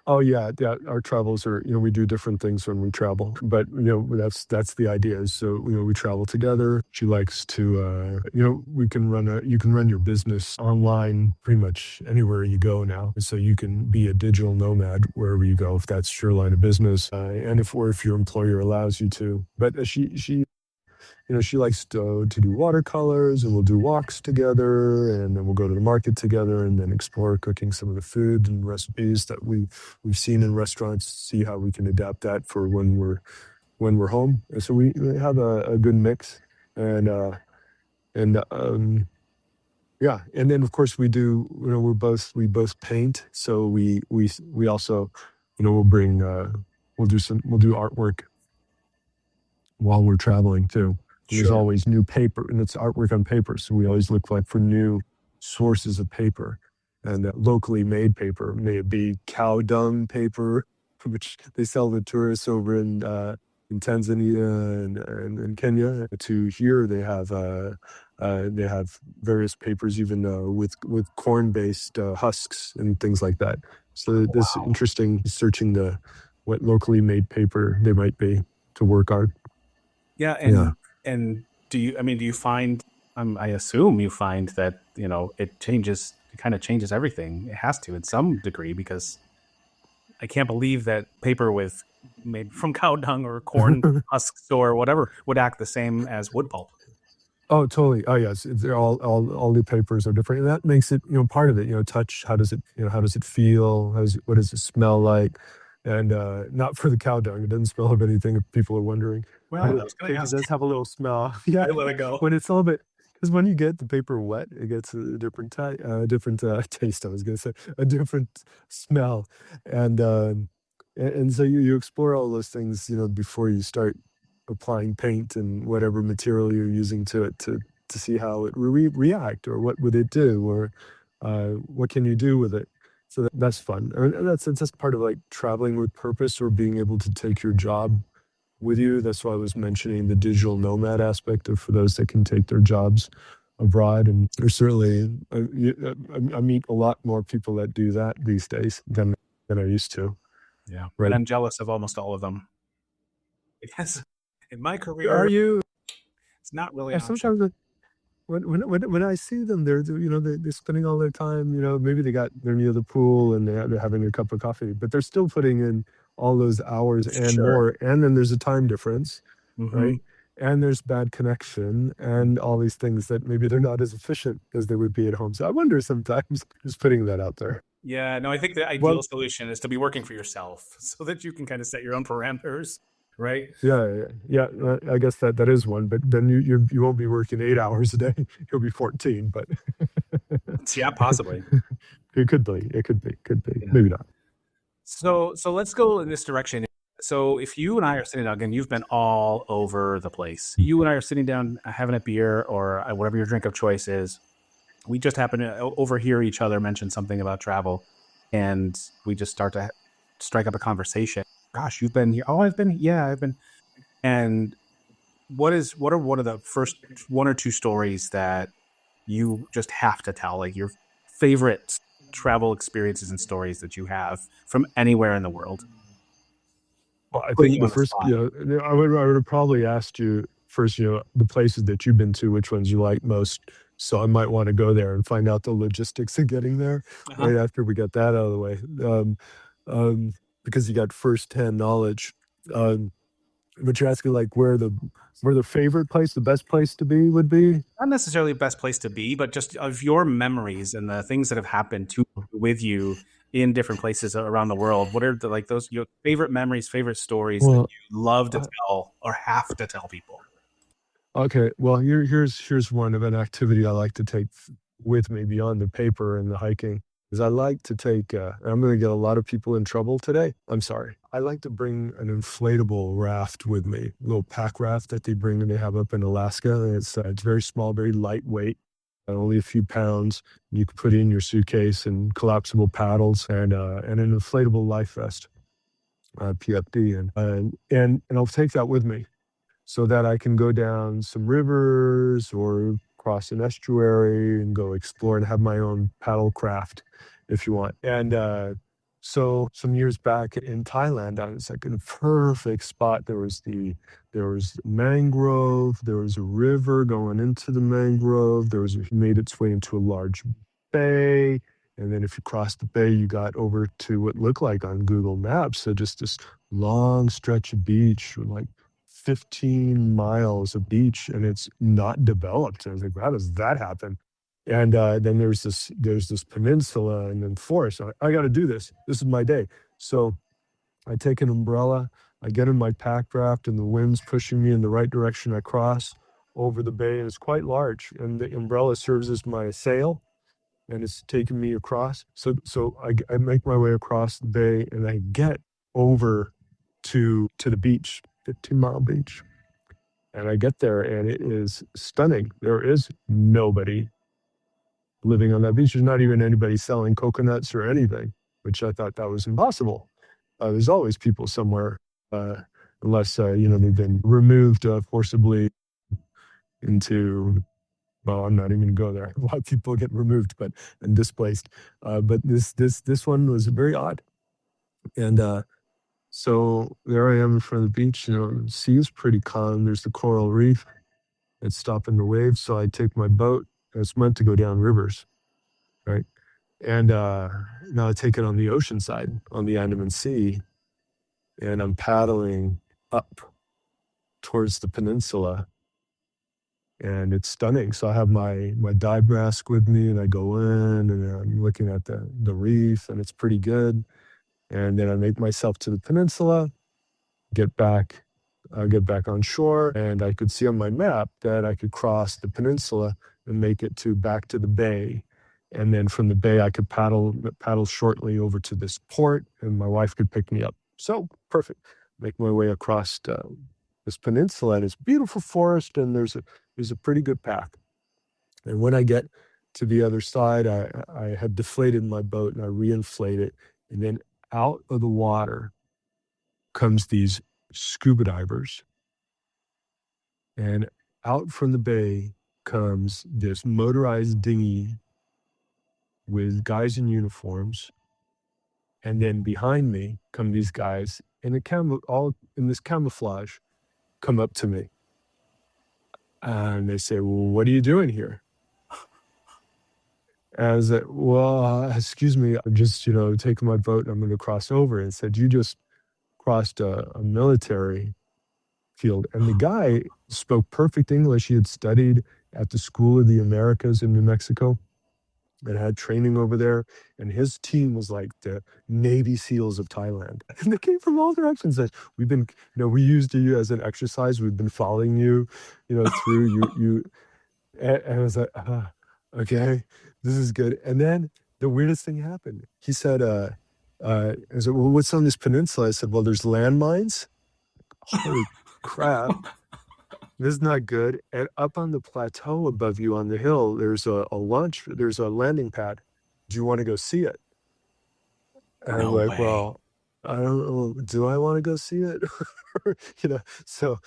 Oh yeah, yeah. Our travels are, we do different things when we travel, but that's the idea. Is so we travel together. She likes to, you can run your business online pretty much anywhere you go now. So you can be a digital nomad wherever you go if that's your line of business, and if your employer allows you to. But she likes to do watercolors, and we'll do walks together, and then we'll go to the market together, and then explore cooking some of the food and recipes that we've seen in restaurants, see how we can adapt that for when we're home. And so we have a good mix, and yeah, and then of course we do. We both paint, so we also, we'll do artwork while we're traveling too. And there's Sure. always new paper, and it's artwork on paper. So we always look like for new sources of paper, and locally made paper. May it be cow dung paper, which they sell to tourists over in Tanzania and Kenya. To here, they have various papers, even with corn based husks and things like that. So this Wow. interesting searching the what locally made paper they might be to work on. Yeah. Yeah. And do you find, I assume you find that, it kind of changes everything. It has to in some degree, because I can't believe that paper with made from cow dung or corn husks or whatever would act the same as wood pulp. Oh, totally. Oh, yes. They're all the papers are different, and that makes it, part of it. Touch. How does it feel? What does it smell like? And not for the cow dung. It doesn't smell of anything, if people are wondering. Well, But I was going to it ask. does have a little smell. Yeah, I let it go. when it's all bit, because when you get the paper wet, it gets a different taste. I was going to say a different smell, and so you explore all those things, before you start applying paint and whatever material you're using to it to see how it react, or what would it do, or what can you do with it. So that's fun. I mean, that's part of like traveling with purpose, or being able to take your job with you. That's why I was mentioning the digital nomad aspect of for those that can take their jobs abroad. And there's certainly I meet a lot more people that do that these days than I used to. Yeah. And Right? I'm jealous of almost all of them. Yes. In my Are career, you? it's not really Yeah, an option. sometimes when I see them, they're spending all their time. Maybe they're near the pool, and they're having a cup of coffee, but they're still putting in all those hours and Sure. more. And then there's a time difference, Hmm. right? And there's bad connection, and all these things that maybe they're not as efficient as they would be at home. So I wonder sometimes, just putting that out there. Yeah, no, I think the ideal Well, solution is to be working for yourself so that you can kind of set your own parameters, right? yeah. I guess that is one, but then you won't be working 8 hours a day. You'll be 14, but Yeah, possibly. it could be. Could be. Yeah. Maybe not. So let's go in this direction. So if you and I are sitting down, again, you've been all over the place. You and I are sitting down having a beer or whatever your drink of choice is. We just happen to overhear each other mention something about travel, and we just start to strike up a conversation. Gosh, you've been here. Oh, I've been. Yeah, I've been. And what are one of the first one or two stories that you just have to tell, like your favorite travel experiences and stories that you have from anywhere in the world? Well, I Putting think you the on the first, spot. I would have probably asked you first, the places that you've been to, which ones you like most. So I might want to go there and find out the logistics of getting there Uh-huh. right after we get that out of the way. Um, because you got firsthand knowledge. Um, but you're asking like where the favorite place, the best place to be would be. Not necessarily the best place to be, but just of your memories and the things that have happened to with you in different places around the world. What are the, like those your favorite memories, favorite stories that Well, you love to uh, tell or have to tell people? okay. Well, here's one of an activity I like to take with me beyond the paper and the hiking. Is I like to take. I'm going to get a lot of people in trouble today. I'm sorry. I like to bring an inflatable raft with me, a little pack raft that they bring and they have up in Alaska. And it's very small, very lightweight, only a few pounds. You can put in your suitcase and collapsible paddles and an inflatable life vest, PFD, and I'll take that with me so that I can go down some rivers or cross an estuary and go explore and have my own paddle craft if you want. And so some years back in Thailand, I was like in a perfect spot. There was mangrove, there was a river going into the mangrove, it made its way into a large bay. And then if you crossed the bay, you got over to what looked like on Google Maps. So just this long stretch of beach with like 15 miles of beach, and it's not developed. And I was like, how does that happen? And then there's this peninsula and then forest. I got to do this. This is my day. So I take an umbrella. I get in my pack draft, and the wind's pushing me in the right direction. I cross over the bay, and it's quite large. And the umbrella serves as my sail, and it's taking me across. So I make my way across the bay, and I get over to the beach, 15-mile beach. And I get there, and it is stunning. There is nobody living on that beach. There's not even anybody selling coconuts or anything, which I thought that was impossible. There's always people somewhere, unless they've been removed forcibly into. Well, I'm not even going to go there. A lot of people get removed, and displaced. But this one was very odd, and so there I am in front of the beach. The sea is pretty calm. There's the coral reef. It's stopping the waves. So I take my boat. It's meant to go down rivers, right? And now I take it on the ocean side, on the Andaman Sea, and I'm paddling up towards the peninsula, and it's stunning. So I have my dive mask with me, and I go in, and I'm looking at the reef, and it's pretty good. And then I make myself to the peninsula, get back on shore, and I could see on my map that I could cross the peninsula and make it back to the bay. And then from the bay, I could paddle shortly over to this port, and my wife could pick me up. So perfect. Make my way across this peninsula, and it's beautiful forest, and there's a pretty good path. And when I get to the other side, I had deflated my boat, and I reinflate it, and then out of the water comes these scuba divers, and out from the bay comes this motorized dinghy with guys in uniforms, and then behind me come these guys all in this camouflage, come up to me, and they say, "Well, what are you doing here?" And I was like, "Well, excuse me, I'm just taking my boat, and I'm going to cross over." And said, "You just crossed a military field." And the guy spoke perfect English. He had studied at the School of the Americas in New Mexico and had training over there. And his team was like the Navy SEALs of Thailand. And they came from all directions. Said, "We've been, we used you as an exercise. We've been following you, through you." And I was like, okay, this is good. And then the weirdest thing happened. He said, I said, "Well, what's on this peninsula?" I said, "Well, there's landmines." Holy crap. This is not good. And up on the plateau above you on the hill, there's a landing pad. Do you want to go see it? And I'm No like, way. well, I don't know. Do I want to go see it? So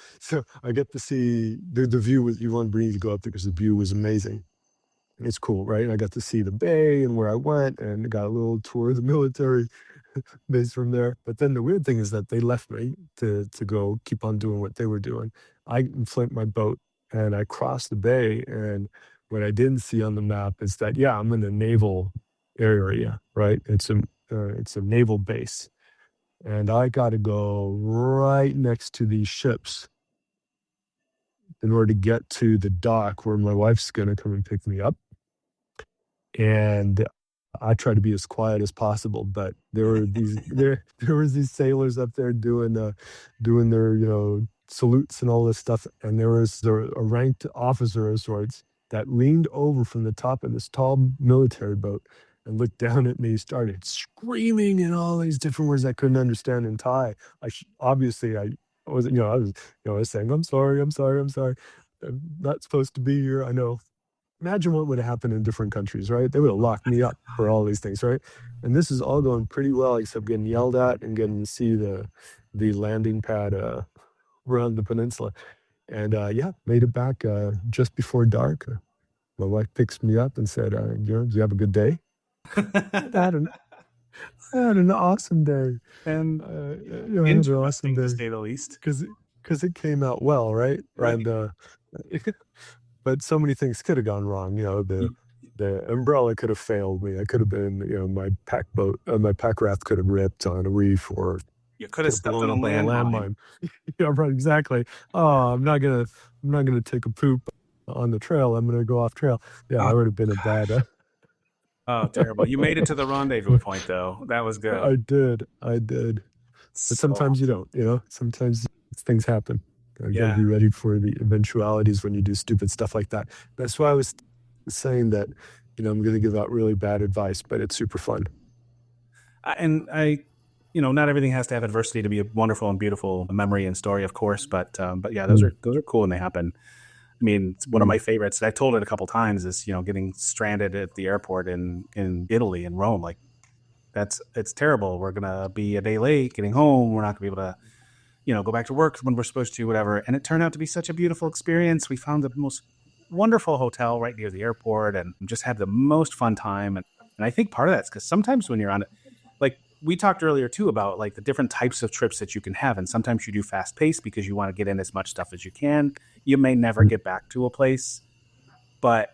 I get to see the view. You want me to go up there because the view was amazing. It's cool, right? And I got to see the bay and where I went, and got a little tour of the military base from there. But then the weird thing is that they left me to go keep on doing what they were doing. I inflate my boat, and I crossed the bay. And what I didn't see on the map is that, yeah, I'm in a naval area, right? It's a naval base, and I got to go right next to these ships in order to get to the dock where my wife's going to come and pick me up. And I try to be as quiet as possible, but there was these sailors up there doing their salutes and all this stuff, and there was a ranked officer of sorts that leaned over from the top of this tall military boat and looked down at me, started screaming in all these different words I couldn't understand in Thai. Obviously I wasn't, I was saying, I'm sorry, I'm not supposed to be here, I know. imagine what would happen in different countries, right? They would have locked me up for all these things, right? And this is all going pretty well, except getting yelled at and getting to see the landing pad around the peninsula. And yeah, made it back just before dark. My wife picks me up and said, "Do you have a good day?" I had an, I had an awesome day. And I had an awesome interesting to day say the least. because it came out well, right? Right. And but so many things could have gone wrong. The umbrella could have failed me. I could have been, my pack raft could have ripped on a reef or You could have could have stepped blown on a up on a landmine. landmine. Yeah, right, exactly. Oh, I'm not gonna take a poop on the trail. I'm gonna go off trail. Yeah, Oh, that would have been a bad. oh, terrible. You made it to the rendezvous point, though. That was good. I did. But So, sometimes you don't. Sometimes things happen. You got to yeah. be ready for the eventualities when you do stupid stuff like that. That's why I was saying that. I'm going to give out really bad advice, but it's super fun. And not everything has to have adversity to be a wonderful and beautiful memory and story, of course. But yeah, those Mm, are cool when they happen. I mean, it's one of mm, my favorites. I told it a couple times is getting stranded at the airport in Italy in Rome. Like it's terrible. We're gonna be a day late getting home. We're not gonna be able to go back to work when we're supposed to, whatever. And it turned out to be such a beautiful experience. We found the most wonderful hotel right near the airport and just had the most fun time. And I think part of that's because sometimes when you're on it, like we talked earlier too about like the different types of trips that you can have. And sometimes you do fast pace because you want to get in as much stuff as you can. You may never mm, get back to a place. But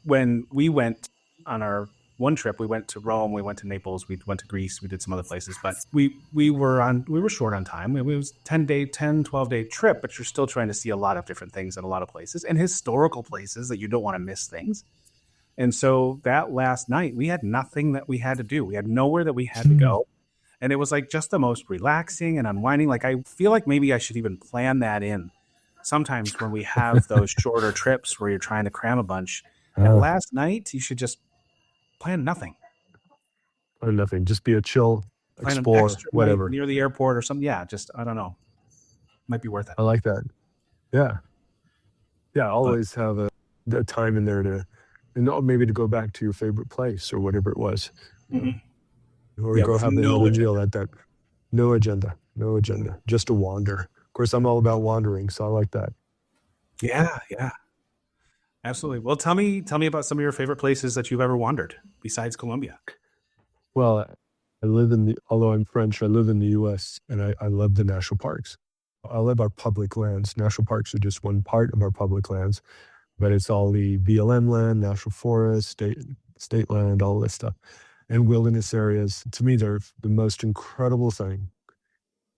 when we went on our one trip, we went to Rome, we went to Naples, we went to Greece, we did some other places, but we were short on time. It was 12-day trip, but you're still trying to see a lot of different things in a lot of places and historical places that you don't want to miss things. And so that last night, we had nothing that we had to do. We had nowhere that we had to mm. go. And it was like just the most relaxing and unwinding. Like I feel like maybe I should even plan that in sometimes when we have those shorter trips where you're trying to cram a bunch. That Uh, last night, you should just plan nothing. or nothing. Just be a chill, Plan an explore, extra night whatever. near the airport or something. Yeah, just I don't know. Might be worth it. I like that. Yeah. Yeah. But Always have a time in there and maybe to go back to your favorite place or whatever it was. mhm. Or Yeah, go with have no the agenda. meal at that. No agenda, just a wander. Of course, I'm all about wandering, so I like that. Yeah, yeah, absolutely. Well, tell me about some of your favorite places that you've ever wandered besides Colombia. Well, although I'm French, I live in the US and I love the national parks. I love our public lands. National parks are just one part of our public lands, but it's all the BLM land, national forest, state land, all this stuff. And wilderness areas. To me, they're the most incredible thing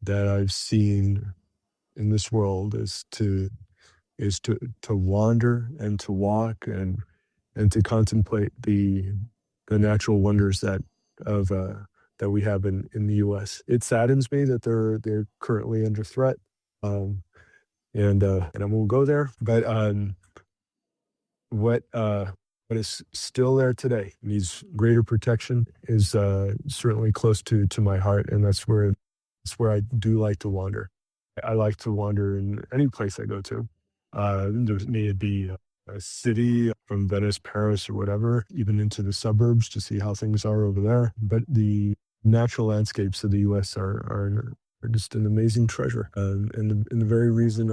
that I've seen in this world is to wander and to walk and to contemplate the natural wonders of that we have in the U.S. It saddens me that they're currently under threat, um, and I won't go there. But what uh, what is still there today needs greater protection is certainly close to my heart, and that's where I do like to wander. I like to wander in any place I go to. May it be a city from Venice, Paris, or whatever, even into the suburbs to see how things are over there. But the natural landscapes of the U.S. are just an amazing treasure, and the very reason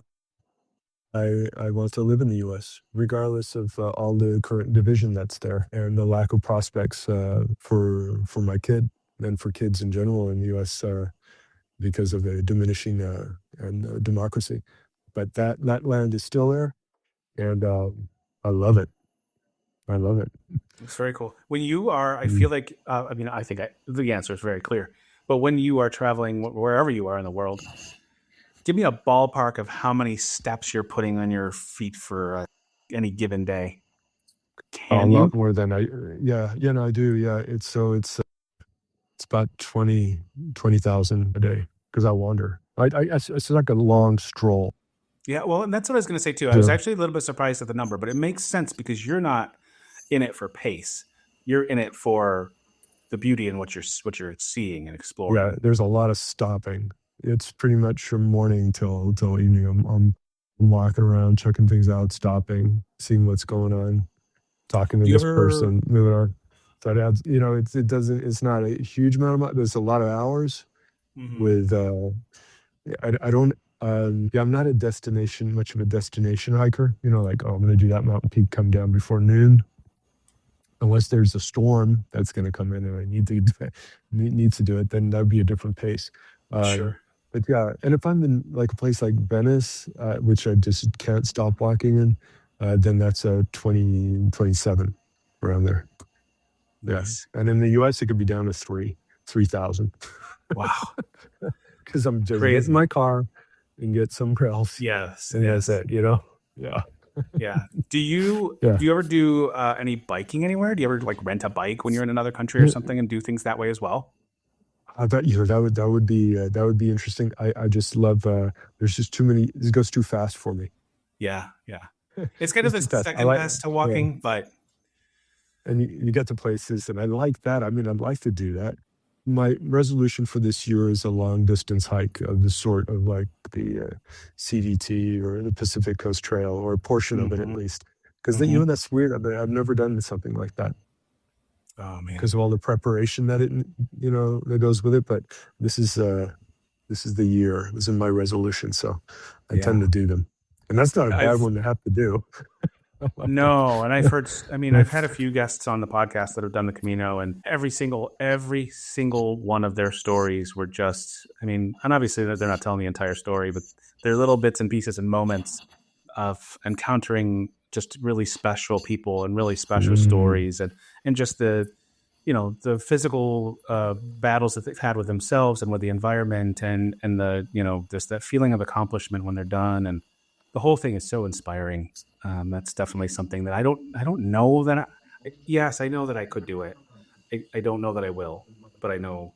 I want to live in the U.S., regardless of all the current division that's there and the lack of prospects for my kid and for kids in general in the U.S. Because of a diminishing democracy. But that land is still there, and I love it. I love it. It's very cool. When you are, I Mm. feel like, I mean, I think the answer is very clear. But when you are traveling, wherever you are in the world, give me a ballpark of how many steps you're putting on your feet for any given day. A Can lot you? more than yeah, no, I do. Yeah, it's about 20,000 a day because I wander. It's like a long stroll. Yeah, well, and that's what I was going to say too. I was So actually a little bit surprised at the number, but it makes sense because you're not in it for pace. You're in it for the beauty and what you're seeing and yeah, exploring. there's a lot of stopping. It's pretty much from morning till evening. I'm walking around, checking things out, stopping, seeing what's going on, talking to Do you this ever? person, moving on. So it adds, it's not a huge amount of, there's a lot of hours Mhm. with, I don't, yeah, I'm not much of a destination hiker, like, oh, I'm going to do that mountain peak, come down before noon, unless there's a storm that's going to come in and I needs to do it, then that would be a different pace. Um, Sure. but yeah, and if I'm in like a place like Venice, which I just can't stop walking in, then that's a 2027 around there. Yeah, Nice. and in the U.S. it could be down to 3,000 Wow. because I'm just getting Crazy. my car and get somewhere else, Yes. and that's Yes. it. Yeah, Yeah. Do you yeah. do you ever do any biking anywhere? Do you ever like rent a bike when you're in another country or something and do things that way as well? I bet that would be interesting. I just love. There's just too many. This goes too fast for me. Yeah. Yeah. It's kind of It's the too fast. I second like. best to Yeah, walking, but and you get to places, and I like that. I mean, I'd like to do that. My resolution for this year is a long distance hike of the sort of like the CDT or the Pacific Coast Trail, or a portion of it at hmm least. Because hmm that's weird. I've never done something like that oh man. because of all the preparation that goes with it. But this is uh this is the year. This is my resolution, so I tend Yeah. to do them, and that's not a bad I've one to have to do. I like that. No, and I've heard. I mean, Yeah. I've had a few guests on the podcast that have done the Camino, and every single one of their stories were just. I mean, and obviously they're not telling the entire story, but they're little bits and pieces and moments of encountering just really special people and really special Mm. stories, and just the physical battles that they've had with themselves and with the environment, and the just that feeling of accomplishment when they're done, and the whole thing is so inspiring. That's definitely something that I don't know that yes, I know that I could do it. I don't know that I will, but I know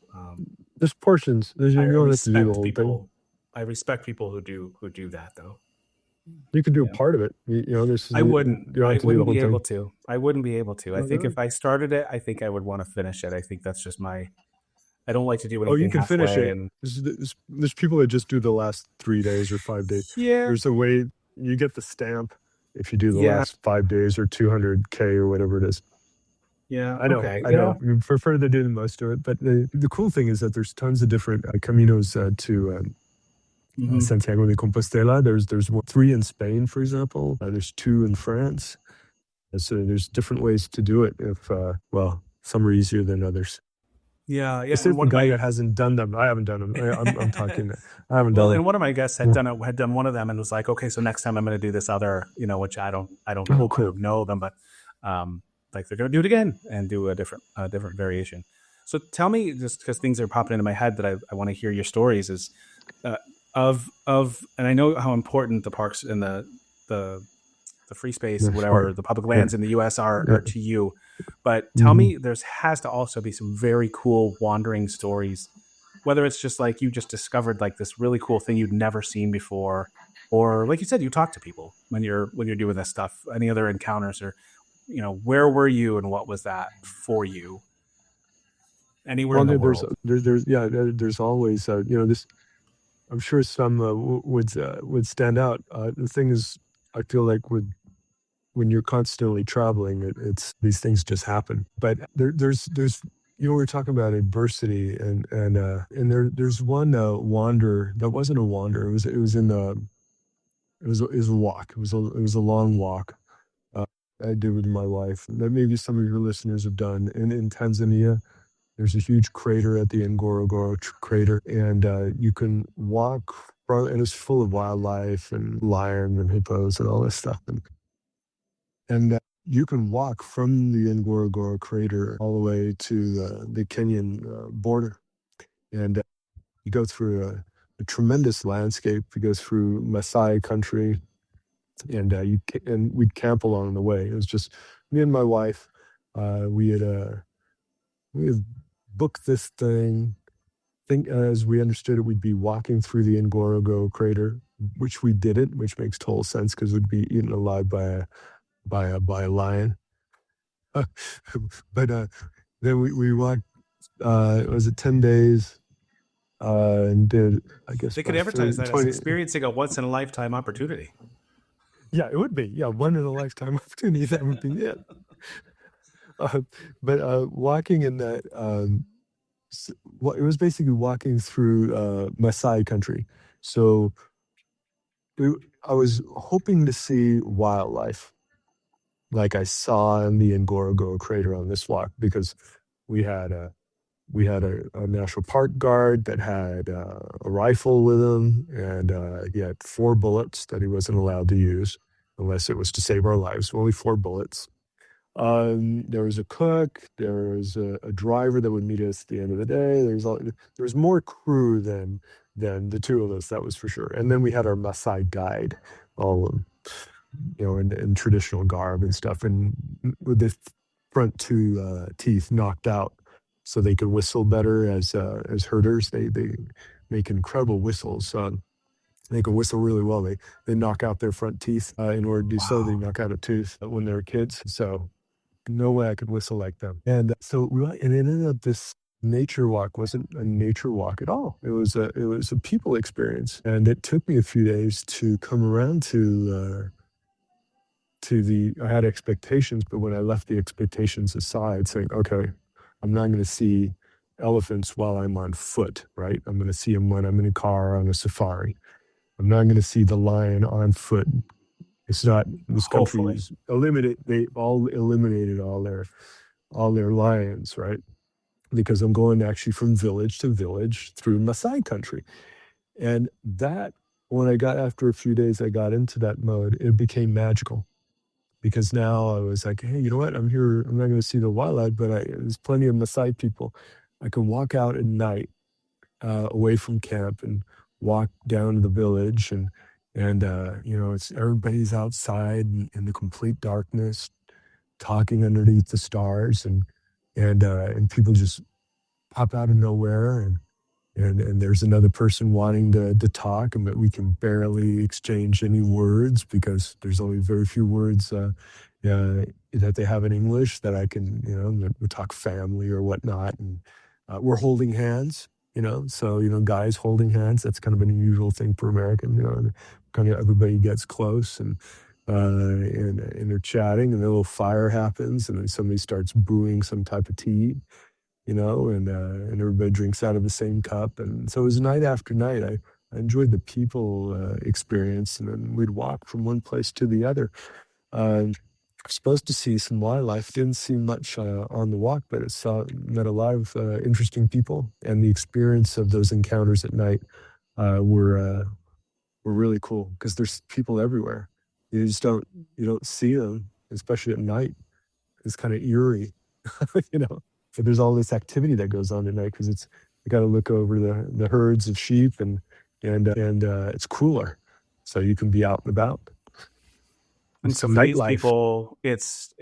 There's portions. I You don't have to do the respect whole thing. people. I respect people who do that though. You can do a Yeah. part of it. I wouldn't. You don't I have to do the wouldn't whole be able thing. to. I wouldn't be able to. I Oh, think really? if I started it, I think I would want to finish it. I think that's just my. I don't like to do Oh, you anything can finish halfway. it. And There's people that just do the last 3 days or 5 days. yeah, There's a way you get the stamp if you do the yeah, last 5 days or 200K or whatever it is. yeah. I know, Okay, I yeah. know. We prefer to do the most of it, but the cool thing is that there's tons of different caminos to hmm Santiago de Compostela. Three in Spain, for example. There's two in France. So there's different ways to do it. If some are easier than others. Yeah, yeah. This is And the one of guy my that hasn't done them. I haven't done them. I'm talking. I haven't well, done and them. one of my guests had Yeah. done one of them and was like, okay, so next time I'm going to do this other, which I don't Oh, cool. know them, but like they're going to do it again and do a different variation. So tell me, just because things are popping into my head that I want to hear your stories is uh, and I know how important the parks and the free space, That's smart. whatever the public Yeah. lands in the U.S. are, Yeah. are to you. But tell Mhm. me, there's has to also be some very cool wandering stories, whether it's just like you just discovered like this really cool thing you'd never seen before, or like you said, you talk to people when you're doing this stuff. Any other encounters, or where were you and what was that for you? Anywhere Well, in the world. there's always this. I'm sure some would stand out. The thing is, I feel like when you're constantly traveling, it's these things just happen. But there's we were talking about adversity, and there's one wander that wasn't a wander. It was a walk. It was a long walk. Uh, I did with my wife that maybe some of your listeners have done in Tanzania. There's a huge crater at the Ngorongoro crater, and you can walk from, and it's full of wildlife and lions and hippos and all this stuff. And you can walk from the Ngorongoro crater all the way to the Kenyan border. And you go through a tremendous landscape. You go through Maasai country, and we'd camp along the way. It was just me and my wife. We had booked this thing. Think as we understood it, we'd be walking through the Ngorongoro crater, which we didn't, which makes total sense because we'd be eaten alive by a lion. But then we walked. Was it 10 days? and did, I guess, They could about advertise 30, that as 20. experiencing a once in a lifetime opportunity. Yeah, it would be. Yeah, one in a lifetime opportunity. That would be it. Uh, but walking in that, it was basically walking through Maasai country. So I was hoping to see wildlife like I saw in the Ngorongoro crater on this walk because we had a a national park guard that had a rifle with him, and he had 4 bullets that he wasn't allowed to use unless it was to save our lives. Only 4 bullets. There was a cook. There was a driver that would meet us at the end of the day. There was more crew than the two of us, that was for sure. And then we had our Maasai guide, all in traditional garb and stuff, and with the front 2 teeth knocked out, so they could whistle better as herders. They make incredible whistles. They can whistle really well. They knock out their front teeth in order to do so. They Wow. knock out a tooth when they were kids. So no way I could whistle like them. And so and it ended up this nature walk wasn't a nature walk at all. It was a people experience, and it took me a few days to come around to the I had expectations, but when I left the expectations aside, saying, okay, I'm not going to see elephants while I'm on foot, right? I'm going to see them when I'm in a car on a safari. I'm not going to see the lion on foot. It's not, this country Hopefully. is eliminated. They all eliminated all their lions, right? Because I'm going actually from village to village through Maasai country. And that, when I got, after a few days, I got into that mode, it became magical because now I was like, hey, you know what? I'm here. I'm not going to see the wildlife, but there's plenty of Maasai people. I can walk out at night away from camp and walk down to the village, and it's everybody's outside in the complete darkness, talking underneath the stars, and people just pop out of nowhere, and there's another person wanting to talk, but we can barely exchange any words because there's only very few words that they have in English that I can, that we talk family or whatnot, and we're holding hands, so guys holding hands. That's kind of an unusual thing for American, and kind of everybody gets close and they're chatting, and a little fire happens, and then somebody starts brewing some type of tea, and everybody drinks out of the same cup. And so it was night after night. I enjoyed the people experience, and then we'd walk from one place to the other. Supposed to see some wildlife, didn't see much on the walk, but met a lot of interesting people, and the experience of those encounters at night were really cool because there's people everywhere. You don't see them, especially at night. It's kind of eerie, you know. But there's all this activity that goes on at night because you got to look over the herds of sheep, and it's cooler, so you can be out and about. And There's so some for these nightlife. people, it's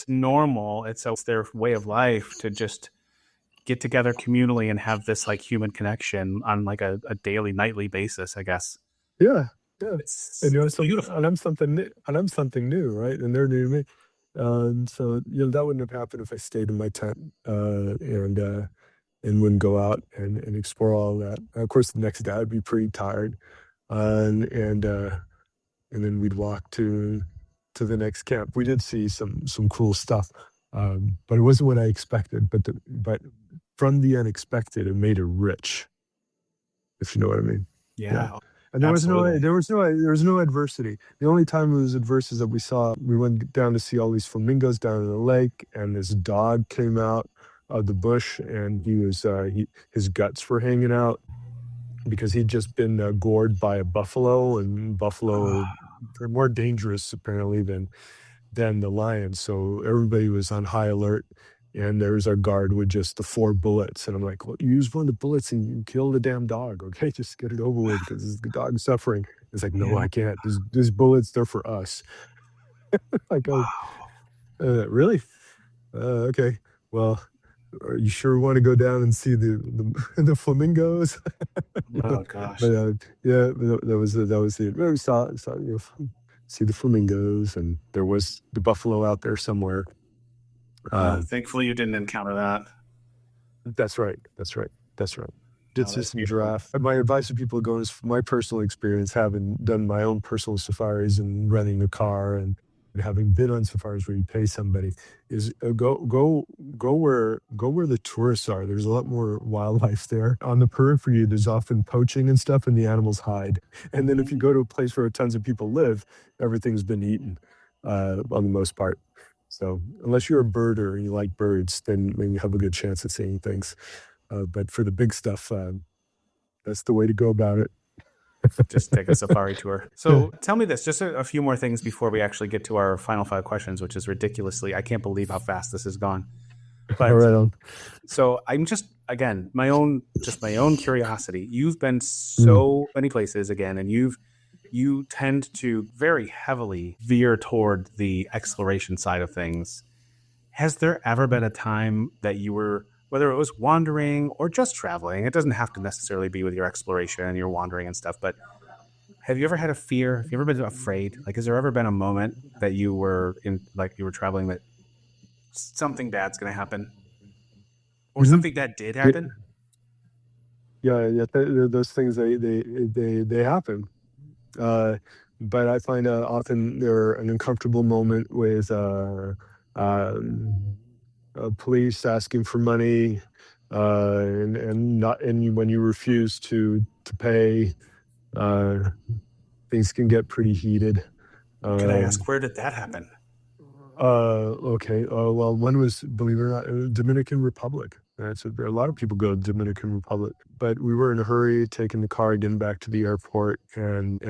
normal. It's their way of life to just get together communally and have this like human connection on like a daily, nightly basis, I guess. Yeah, yeah. And It's beautiful. I'm something new, right? And they're new to me. So that wouldn't have happened if I stayed in my tent and wouldn't go out and explore all that. Of course, the next day I'd be pretty tired, and then we'd walk to the next camp. We did see some cool stuff, but it wasn't what I expected. But from the unexpected, it made it rich, if you know what I mean. Yeah. Yeah, And absolutely. there was no adversity. The only time it was adverse is that we went down to see all these flamingos down in the lake, and this dog came out of the bush, and his guts were hanging out because he'd just been gored by a buffalo, and buffalo are more dangerous apparently than the lion. So everybody was on high alert. And there's our guard with just the 4 bullets. And I'm like, well, you use one of the bullets and you kill the damn dog, okay? Just get it over with because the dog's suffering. It's like, no, Yeah. I can't. These bullets, they're for us. I go, Wow. really? Okay. Well, are you sure we want to go down and see the flamingos? Oh gosh. But yeah, that was it. We saw see the flamingos, and there was the buffalo out there somewhere. Well, Uh, thankfully you didn't encounter that. That's right. That's right. That's right. did Oh, see that's some beautiful. giraffe. My advice to people going is from my personal experience, having done my own personal safaris and renting a car and having been on safaris where you pay somebody, is go where the tourists are. There's a lot more wildlife there. On the periphery, there's often poaching and stuff, and the animals hide. And then if you Mhm. go to a place where tons of people live, everything's been eaten, on the most part. So unless you're a birder and you like birds, then maybe you have a good chance of seeing things. But for the big stuff, that's the way to go about it. Just take a safari tour. Yeah. So tell me this, just a few more things before we actually get to our final five questions, which is ridiculously, I can't believe how fast this has gone. All But right on. so I'm just, again, my own curiosity. You've been Mm. so many places again, and you tend to very heavily veer toward the exploration side of things. Has there ever been a time that you were, whether it was wandering or just traveling, it doesn't have to necessarily be with your exploration and your wandering and stuff, but have you ever had a fear? Have you ever been afraid? Like, has there ever been a moment that you were in, like, you were traveling that something bad's going to happen or Hmm. something that did Yeah, happen? yeah. Those things they happen. Uh, but I find often they're an uncomfortable moment with um, police asking for money, and not and you, when you refuse to pay, uh, things can get pretty heated. Can I Uh, ask, where did that happen? okay. Well, one was, believe it or not, Dominican Republic. There are a lot of people go to Dominican Republic, but we were in a hurry, taking the car, getting back to the airport, and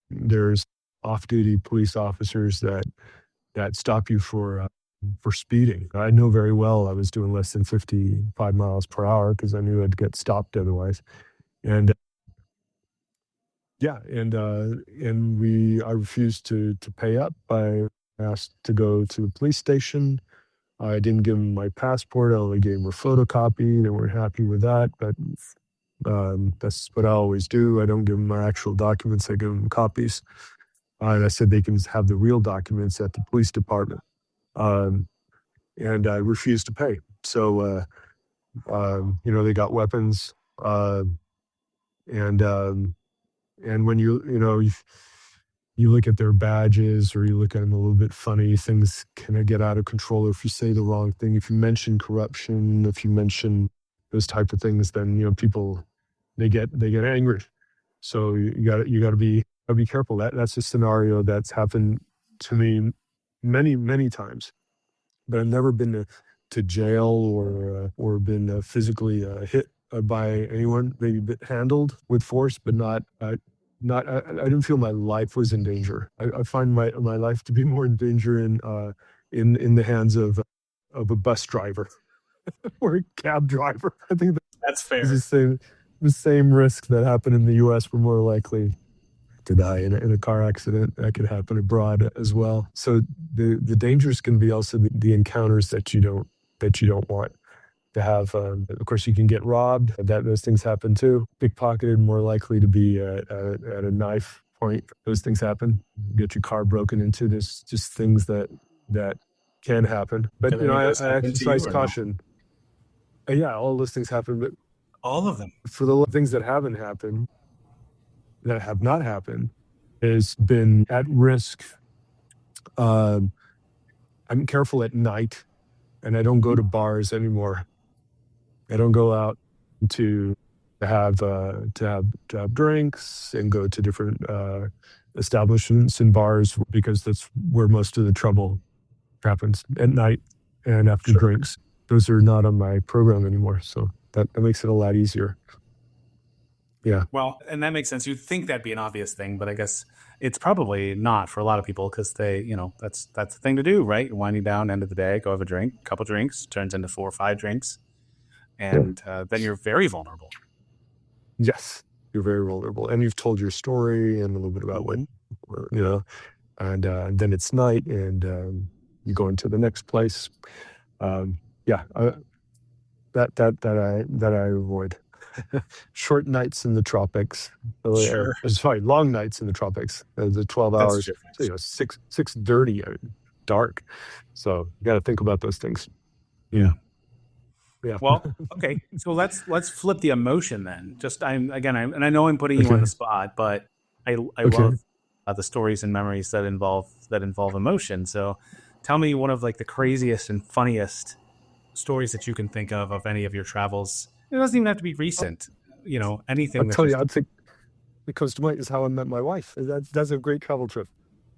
there's off-duty police officers that stop you for speeding. I know very well I was doing less than 55 miles per hour because I knew I'd get stopped otherwise. And yeah, and I refused to pay up. I asked to go to the police station. I didn't give them my passport. I only gave them a photocopy. They weren't happy with that, but that's what I always do. I don't give them my actual documents. I give them copies. And I said they can have the real documents at the police department. Um, and I refused to pay. So, they got weapons. Uh, and and when you look at their badges or you look at them a little bit funny, things kind of get out of control. If you say the wrong thing, if you mention corruption, if you mention those type of things, then people they get angry. So you got to be careful. That's a scenario that's happened to me many many times, but I've never been to jail or been physically hit by anyone. Maybe bit handled with force, but not. I didn't feel my life was in danger. I find my life to be more in danger in the hands of a bus driver or a cab driver. I think that That's is fair. the same risk that happened in the U.S. We're more likely to die in a car accident. That could happen abroad as well. So the dangers can be also the encounters that you don't want to have. Of course, you can get robbed. Those things happen too. Pickpocketed, more likely to be at a knife point. Those things happen. Get your car broken into. There's just things that can happen. But Have any of those I happened to you exercise or no? caution. Yeah, all those things happen. But All of them. for the things that haven't happened, that have not happened, has been at risk. Um, I'm careful at night, and I don't go Mhm. to bars anymore. I don't go out to to have drinks and go to different establishments and bars because that's where most of the trouble happens at night and after Sure. drinks. Those are not on my program anymore, so that makes it a lot easier. Yeah, Well, and that makes sense. You'd think that'd be an obvious thing, but I guess it's probably not for a lot of people because they, that's the thing to do, right? You're winding down, end of the day, go have a drink, couple drinks, turns into 4 or 5 drinks, yeah, and then you're very vulnerable. yes. You're very vulnerable, and you've told your story and a little bit about what Hmm. you know, and then it's night, and you go into the next place. Yeah, that I avoid. Short nights in the tropics. Sure, Sorry, long nights in the tropics. The 12 that's hours, different. so, 6:30, dark. So you got to think about those things. Yeah. Mm, Yeah. Well, okay. So let's flip the emotion then. Just and I know I'm putting you on the Okay. spot, but I Okay. love the stories and memories that involve emotion. So tell me one of like the craziest and funniest stories that you can think of any of your travels. It doesn't even have to be I'll, recent. I'll Anything that's tell you, just I'd think that comes to mind is how I met my wife. That's a great travel trip.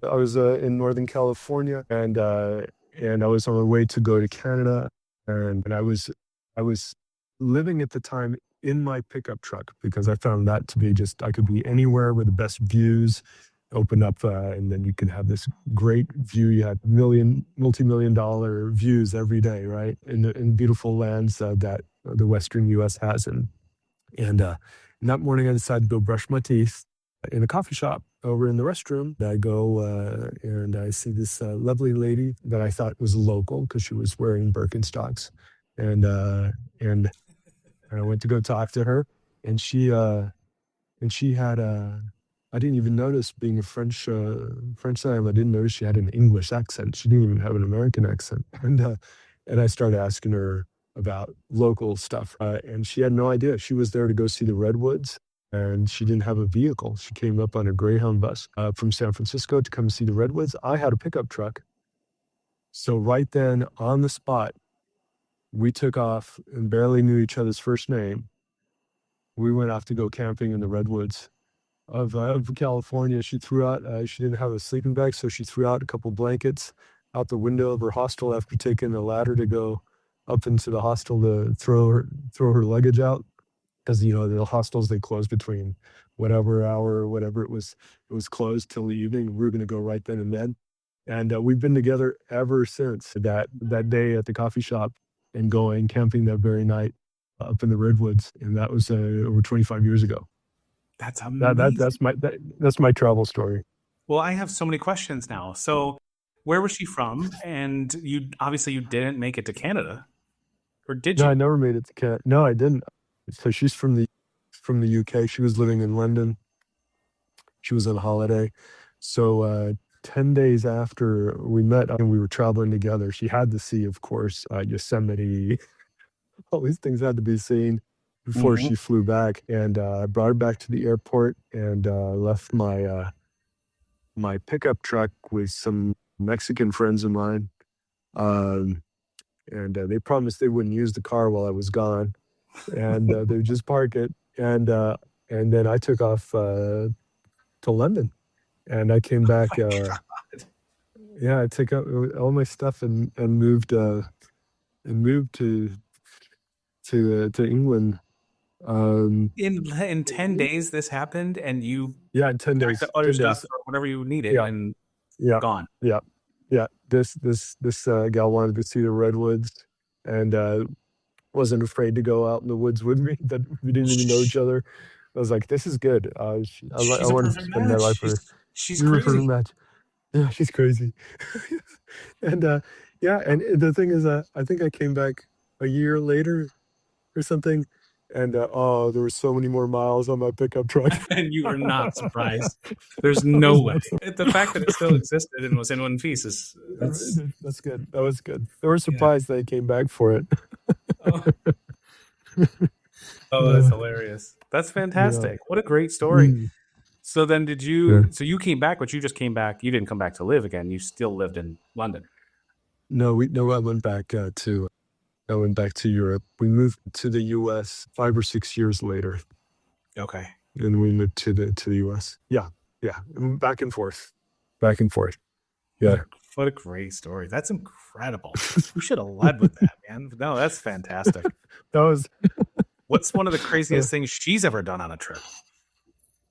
I was in Northern California, and I was on my way to go to Canada, and I was living at the time in my pickup truck because I found that to be just I could be anywhere with the best views. Open up, and then you could have this great view. You had multi-million dollar views every day, right? In beautiful lands that the Western U.S. has, and that morning, I decided to go brush my teeth in a coffee shop over in the restroom. I go and I see this lovely lady that I thought was local because she was wearing Birkenstocks, and uh, and I went to go talk to her, and she had a. I didn't even notice being a French name. I didn't notice she had an English accent. She didn't even have an American accent, and I started asking her about local stuff, and she had no idea. She was there to go see the redwoods, and she didn't have a vehicle. She came up on a Greyhound bus from San Francisco to come see the redwoods. I had a pickup truck, so right then on the spot, we took off and barely knew each other's first name. We went off to go camping in the redwoods of California. She threw out, she didn't have a sleeping bag, so she threw out a couple blankets out the window of her hostel after taking a ladder to go up into the hostel to throw her luggage out. Because the hostels, they close between whatever hour, whatever it was closed till the evening. We were going to go right then and then, and we've been together ever since that day at the coffee shop and going camping that very night up in the redwoods, and that was over 25 years ago. that's That that amazing. that's my that's my travel story. Well, I have so many questions now. So where was she from? And you didn't make it to Canada, or did No, I you? never made it to Cat. No, I didn't. So she's from the UK. She was living in London. She was on holiday. So 10 days after we met and we were traveling together, she had to see, of course, Yosemite. All these things had to be seen before Mhm. she flew back. And I brought her back to the airport and left my pickup truck with some Mexican friends of mine. Um, and they promised they wouldn't use the car while I was gone, and they would just park it. And then I took off to London, and I came back. Yeah, I took out all my stuff and moved to England. Um, In 10 days this happened and you yeah, in 10 packed up days. all your 10 stuff days. or whatever you needed Yeah, and yeah, gone. yeah, yeah. This gal wanted to see the redwoods, and wasn't afraid to go out in the woods with me. That we didn't even know Sh- each other. I was like, "This is good." I She's a wanted to perfect spend my match. life with her. She's We were a perfect crazy. match. Yeah, she's crazy. And yeah, and the thing is, I think I came back a year later or something, and oh, there were so many more miles on my pickup truck. And you were not surprised. There's I no was way. not so. The fact that it still existed and was in one piece is that's That's good. That was good. They were yeah. surprised that I came back for it. Oh, oh, that's Uh, hilarious. That's yeah. fantastic. What a great story. Mm, So then yeah. so you came back, but you just came back. You didn't come back to live again. You still lived in London. No. I went back to Europe. We moved to the U.S. 5 or 6 years later, Okay. and we moved to the U.S. Yeah, yeah, back and forth, back and forth. What Yeah. a what a great story. That's incredible. You should have led with that, man. No, that's fantastic. That was What's one of the uh, craziest things she's ever done on a trip?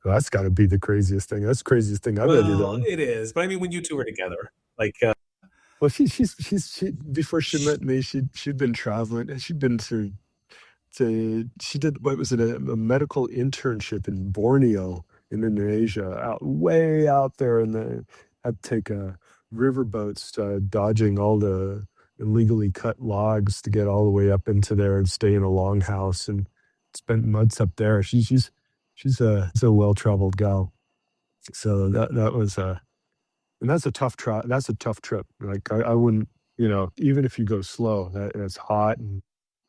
that's got to be the craziest thing. That's the craziest thing I've ever Well, done. it is, but I mean, when you two were together, like, Well, she before she sh- met me, she'd been traveling, and she'd been she did, what was it, a medical internship in Borneo in Indonesia, out way out there, and they had to take river boats, dodging all the illegally cut logs to get all the way up into there and stay in a longhouse and spent months up there. She's a well traveled gal, so that was and that's a tough trip. Like I wouldn't, even if you go slow, that's hot,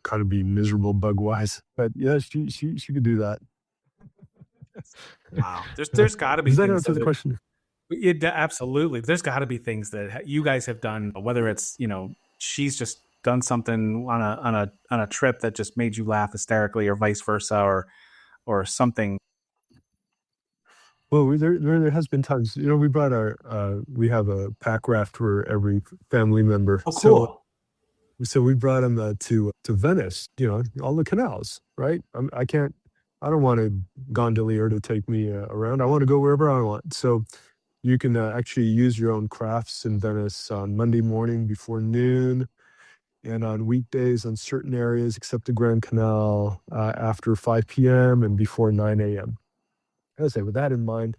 kind of be miserable bug wise. But yeah, she could do that. Wow. There's got to be Does that things answer though the that question? absolutely. There's got to be things that you guys have done, whether it's she's just done something on a trip that just made you laugh hysterically, or vice versa, or something. Well, there has been times, we brought we have a pack raft for every family member. Oh, So cool. we brought him to Venice, all the canals, right? I don't want a gondolier to take me around. I want to go wherever I want. So you can actually use your own crafts in Venice on Monday morning before noon, and on weekdays on certain areas, except the Grand Canal, after 5 p.m. and before 9 a.m. I say, with that in mind,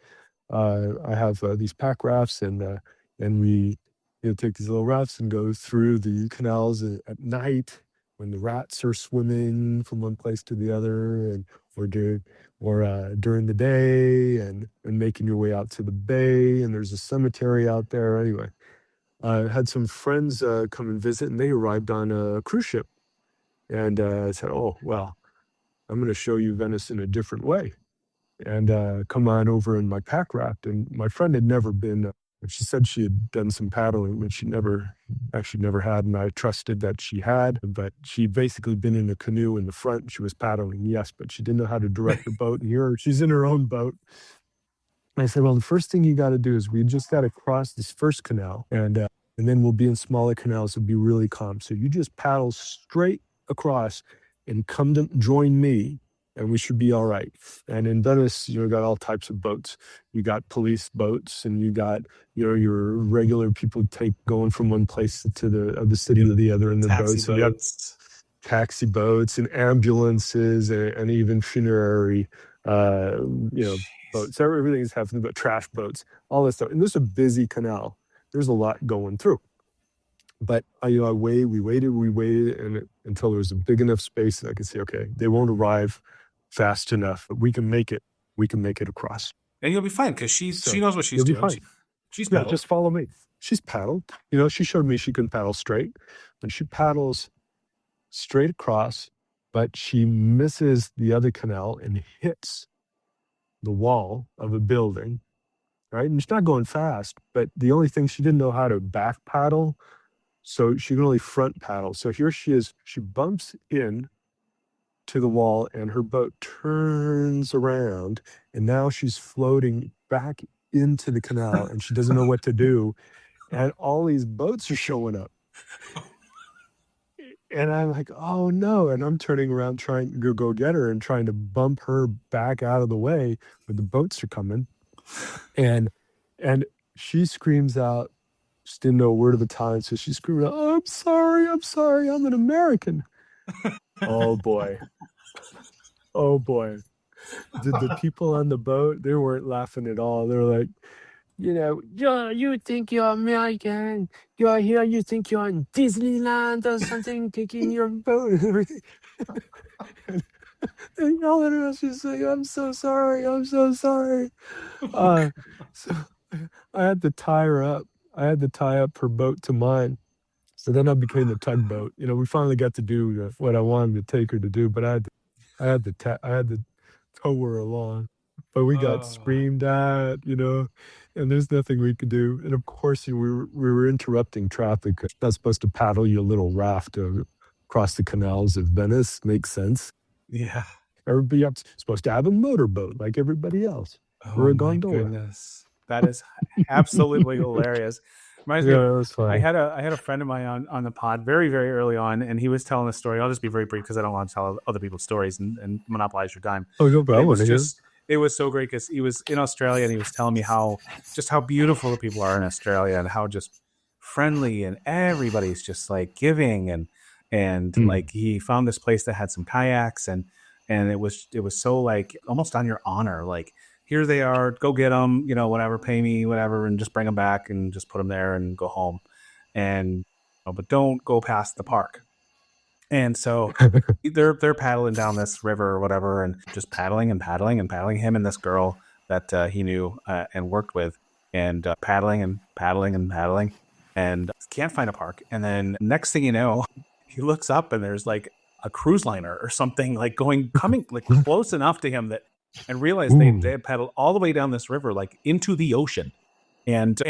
I have these pack rafts, and we take these little rafts and go through the canals at night when the rats are swimming from one place to the other, and during the day, and making your way out to the bay. And there's a cemetery out there. Anyway, I had some friends come and visit, and they arrived on a cruise ship, and I said, "Oh well, I'm going to show you Venice in a different way." And come on over in my pack raft. And my friend had never been. She said she had done some paddling, but she never had. And I trusted that she had. But she'd basically been in a canoe in the front. She was paddling, yes, but she didn't know how to direct the boat. And here she's in her own boat. I said, well, the first thing you got to do is we just got to cross this first canal, and then we'll be in smaller canals. It'll be really calm. So you just paddle straight across and come to join me, and we should be all right. And in Venice, got all types of boats. You got police boats, and you got your regular people going from one place to the city to the other in the Taxi boats. And you have boats. taxi boats and ambulances, and even funerary, boats. Jeez. So everything's happening, but trash boats, all this stuff. And this is a busy canal. There's a lot going through. But we waited, and until there was a big enough space that I could say, okay, they won't arrive fast enough, but we can make it. We can make it across. And you'll be fine because she So knows what she's you'll be doing. fine. She's Yeah, paddled. just follow me. She's paddled. She showed me she can paddle straight, and she paddles straight across, but she misses the other canal and hits the wall of a building, right? And she's not going fast, but the only thing, she didn't know how to back paddle, so she can only front paddle. So here she is, she bumps in to the wall, and her boat turns around, and now she's floating back into the canal, and she doesn't know what to do. And all these boats are showing up. And I'm like, oh no. And I'm turning around trying to go get her and trying to bump her back out of the way, but the boats are coming. And she screams out, she didn't know a word of the time. So she screamed out, oh, I'm sorry, I'm an American. Oh boy. Oh boy. The people on the boat, they weren't laughing at all. They were like, you think you're American. You're here, you think you're in Disneyland or something, taking your boat and everything. And yelling at us, she's like, I'm so sorry, I'm so sorry. So I had to tie her up. I had to tie up her boat to mine. So then I became the tugboat. We finally got to do what I wanted to take her to do, but I had to tow her along. But we got Oh, screamed at, and there's nothing we could do. And of course, we were interrupting traffic. Not supposed to paddle your little raft across the canals of Venice. Makes sense. yeah. Everybody else is supposed to have a motorboat like everybody else, or Oh a my gondola. goodness. That is absolutely hilarious. Reminds me of Yeah, that's I funny. had a friend of mine on the pod very, very early on, and he was telling a story. I'll just be very brief because I don't want to tell other people's stories and monopolize your time. Oh, no, but But I want to hear. it was so great because he was in Australia and he was telling me how beautiful the people are in Australia and how just friendly, and everybody's just like giving, and Hmm. like he found this place that had some kayaks, and it was so like almost on your honor, like here they are, go get them, whatever, pay me, whatever, and just bring them back and just put them there and go home. And but don't go past the park. And so they're paddling down this river or whatever, and just paddling and paddling and paddling, him and this girl that he knew and worked with, and paddling and paddling and paddling, and can't find a park. And then next thing you know, he looks up and there's like a cruise liner or something, like coming like close enough to him that, and realized they had paddled all the way down this river, like into the ocean. And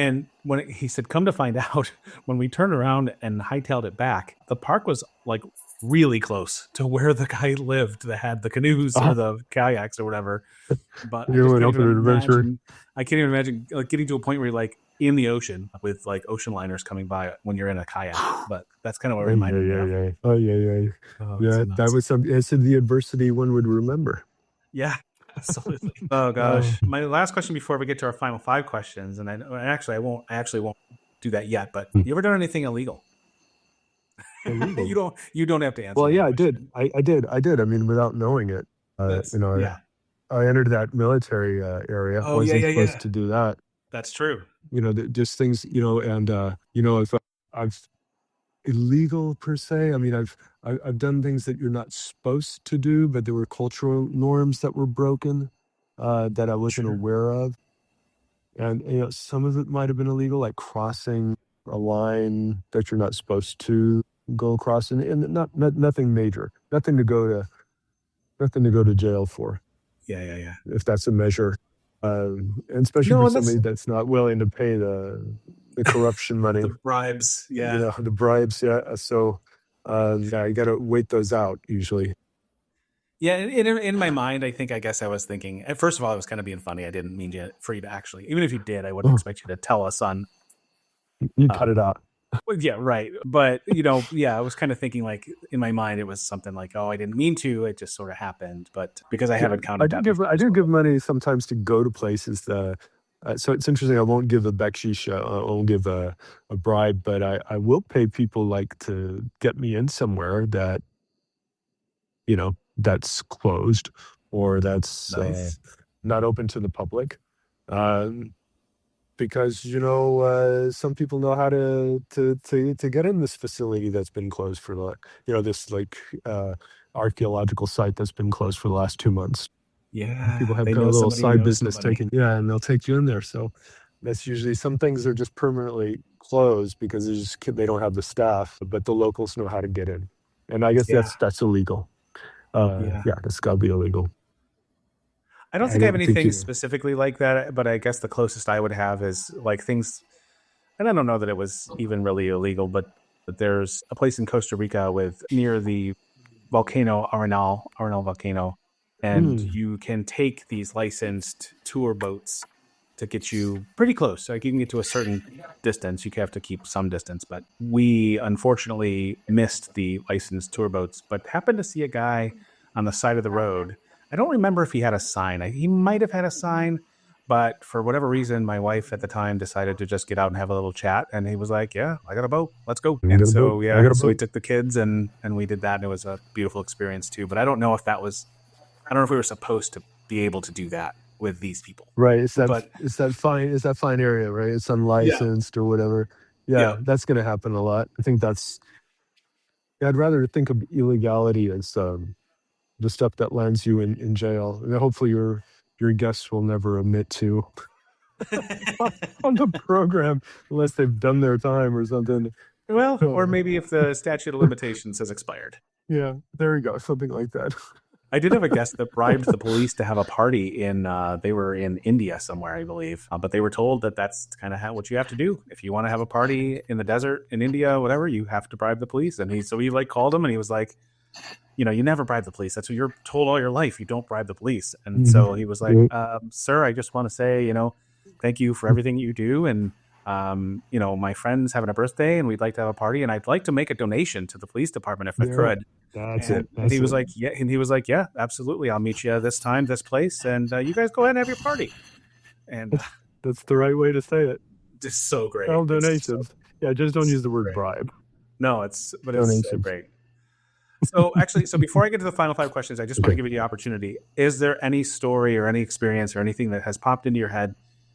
when he said, come to find out, when we turned around and hightailed it back, the park was like really close to where the guy lived that had the canoes or the kayaks or whatever. But I just can't even imagine. I can't even imagine like getting to a point where you're like in the ocean with like ocean liners coming by when you're in a kayak. But that's kind of what it reminded me of. Oh yeah. That was it's the adversity one would remember. Yeah. Absolutely. Oh gosh. My last question before we get to our final 5 questions, and I actually won't do that yet. But you ever done anything illegal? You don't have to answer. Well, yeah, I did. I did. I mean, without knowing it, I entered that military area. I wasn't supposed to do that. That's true. Just things. And if I've illegal per se. I mean, I've done things that you're not supposed to do, but there were cultural norms that were broken that I wasn't aware of, and some of it might have been illegal, like crossing a line that you're not supposed to go across, and nothing major, nothing to go to jail for. Yeah. If that's a measure, and especially for somebody that's not willing to pay the corruption money, the bribes, the bribes, So, you got to wait those out usually. Yeah, in my mind, I guess I was thinking. First of all, I was kind of being funny. I didn't mean for you to actually. Even if you did, I wouldn't expect you to tell us on. You cut it out. Yeah, right. But I was kind of thinking like in my mind, it was something like, oh, I didn't mean to. It just sort of happened. But because I haven't counted that. I do give money sometimes to go to places. So it's interesting. I won't give a bakshish. I won't give a bribe, but I will pay people like to get me in somewhere that, that's closed or that's not open to the public. Because some people know how to get in this facility that's been closed for this archaeological site that's been closed for the last 2 months. Yeah, people have kind of a little side business and they'll take you in there. So that's usually, some things are just permanently closed because they don't have the staff, but the locals know how to get in, and I guess that's illegal. That's got to be illegal. I don't think I have anything specifically like that, but I guess the closest I would have is like things, and I don't know that it was even really illegal, but there's a place in Costa Rica near the volcano, Arenal volcano, and you can take these licensed tour boats to get you pretty close. Like you can get to a certain distance. You have to keep some distance, but we unfortunately missed the licensed tour boats, but happened to see a guy on the side of the road. I don't remember if he had a sign. He might have had a sign, but for whatever reason, my wife at the time decided to just get out and have a little chat. And he was like, yeah, I got a boat. Let's go. And so, we took the kids and we did that. And it was a beautiful experience too. But I don't know if we were supposed to be able to do that with these people. Right. It's that fine area, right? It's unlicensed or whatever. Yeah, that's going to happen a lot. I think I'd rather think of illegality as the stuff that lands you in jail. And hopefully your guests will never admit to on the program unless they've done their time or something. Well, or maybe if the statute of limitations has expired. Yeah, there you go. Something like that. I did have a guest that bribed the police to have a party they were in India somewhere, I believe. But they were told that that's kind of what you have to do. If you want to have a party in the desert in India, whatever, you have to bribe the police. And he called him and he was like, you never bribe the police. That's what you're told all your life. You don't bribe the police. And so he was like, sir, I just want to say, thank you for everything you do. And, my friend's having a birthday and we'd like to have a party and I'd like to make a donation to the police department if I could. And he was like, yeah, absolutely. I'll meet you this time, this place. And you guys go ahead and have your party. And that's the right way to say it. Just so great. All donations. Just don't use the word bribe. No, it's so great. So before I get to the final 5 questions, I just want to give you the opportunity. Is there any story or any experience or anything that has popped into your head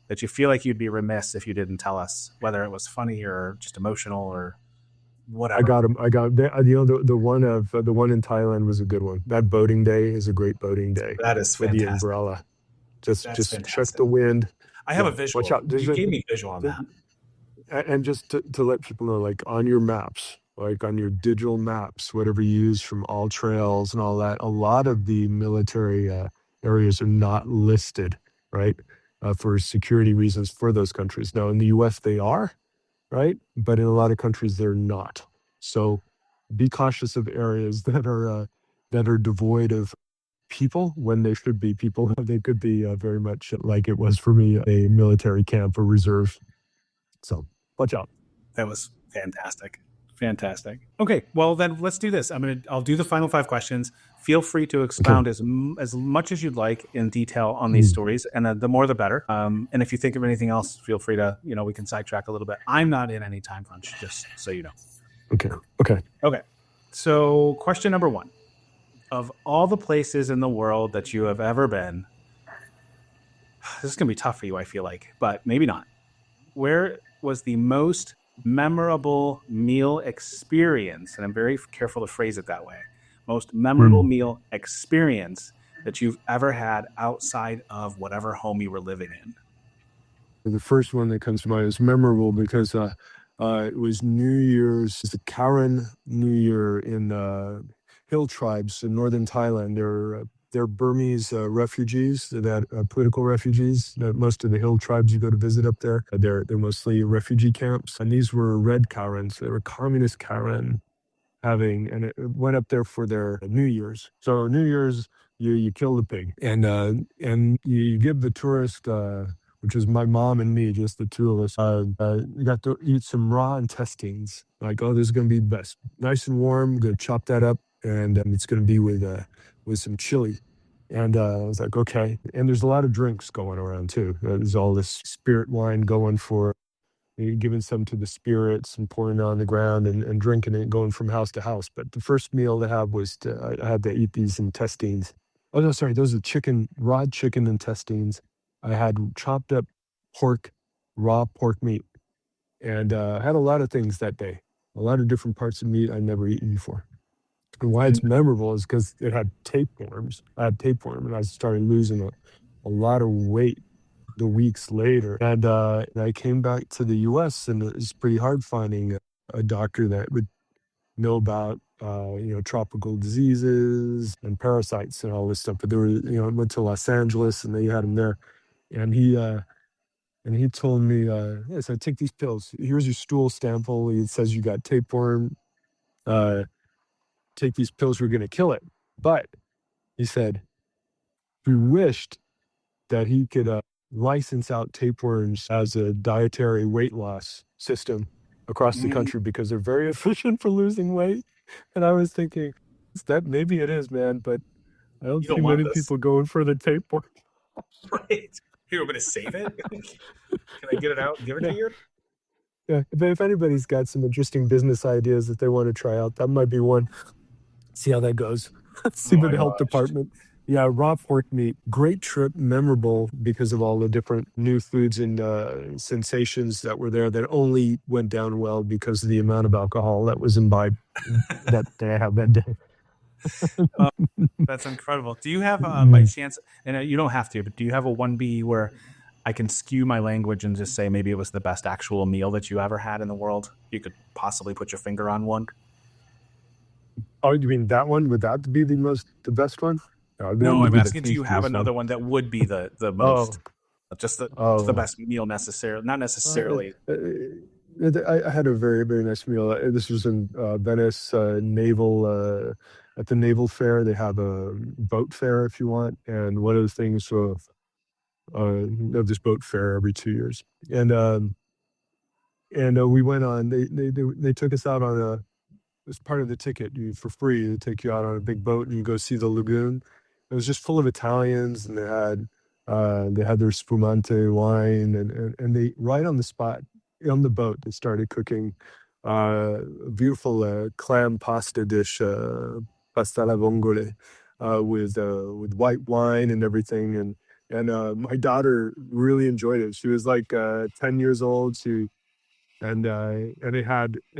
that you feel like you'd be remiss if you didn't tell us, whether it was funny or just emotional or whatever? I got the one in Thailand was a good one. That boating day is a great boating day. That is fantastic. With the umbrella. Just check the wind. I have a visual. You gave me a visual on that. And just to let people know, like on your maps, like on your digital maps, whatever you use from all trails and all that, a lot of the military areas are not listed, right? For security reasons for those countries. Now, in the US, they are, right? But in a lot of countries, they're not. So be cautious of areas that are devoid of people when they should be people. They could be very much like it was for me, a military camp or reserve. So watch out. That was fantastic. Fantastic. Okay, well then let's do this. I'll do the final 5 questions. Feel free to Okay. expound as much as you'd like in detail on these Mm, stories, and the more the better. And if you think of anything else, feel free to we can sidetrack a little bit. I'm not in any time crunch, just so you know. okay. Okay. Okay. So question number 1: of all the places in the world that you have ever been, this is gonna be tough for you, I feel like, but maybe not. Where was the most memorable meal experience? And I'm very careful to phrase it that way. Most memorable Mm. meal experience that you've ever had outside of whatever home you were living in. The first one that comes to mind is memorable because it was New Year's, it's a Karen New Year in hill tribes in northern Thailand. They're Burmese refugees, that political refugees. Most of the hill tribes you go to visit up there, they're mostly refugee camps. And these were red Karens. They were communist Karen and it went up there for their New Year's. So New Year's, you kill the pig, and you give the tourist, which was my mom and me, just the two of us, you got to eat some raw intestines. Like, oh, this is gonna be best, nice and warm. We're gonna chop that up, and it's gonna be with some chili. And I was like, okay. And there's a lot of drinks going around too. There's all this spirit wine going for giving some to the spirits and pouring it on the ground and drinking it, going from house to house. But the first meal to have was I had to eat these intestines. Oh no, sorry, those are raw chicken intestines. I had chopped up pork, raw pork meat, and I had a lot of things that day. A lot of different parts of meat I'd never eaten before. And why it's And memorable is because it had tapeworms. I had tapeworm, and I started losing a lot of weight the weeks later. And I came back to the US, and it's pretty hard finding a doctor that would know about tropical diseases and parasites and all this stuff. But there were, I went to Los Angeles, and they had him there, and he told me, yeah, so take these pills. Here's your stool sample. It says you got tapeworm. Uh, take these pills. We're gonna kill it. But he said he wished that he could license out tapeworms as a dietary weight loss system across the mm, country because they're very efficient for losing weight. And I was thinking, that maybe it is, man, but I don't you don't see want many this, people going for the tapeworm. right? Here, I'm going to save it. Can I get it out and give it to Yeah, you? yeah. If anybody's got some interesting business ideas that they want to try out, that might be one. See how that goes. See Oh with my the health gosh. department. Yeah, raw pork meat. Great trip, memorable because of all the different new foods and sensations that were there that only went down well because of the amount of alcohol that was imbibed that they have that day. Oh, that's incredible. Do you have, by Mm. chance, and you don't have to, but do you have a 1B where I can skew my language and just say maybe it was the best actual meal that you ever had in the world? You could possibly put your finger on one. Oh, you mean that one? Would that be the best one? No, that No, would I'm be the asking, do you have tastiest one. another one that would be the most, Oh, just the oh. best meal necessarily, not Uh, necessarily. uh, I had a very, very nice meal. This was in Venice, at the naval fair. They have a boat fair if you want. And one of the things they have this boat fair every 2 years. And we went on, they took us out on as part of the ticket for free. They take you out on a big boat and you go see the lagoon. It was just full of Italians, and they had their spumante wine, and they right on the spot on the boat they started cooking a beautiful clam pasta dish, pasta alla vongole, with white wine and everything. And my daughter really enjoyed it. She was like 10 years old. And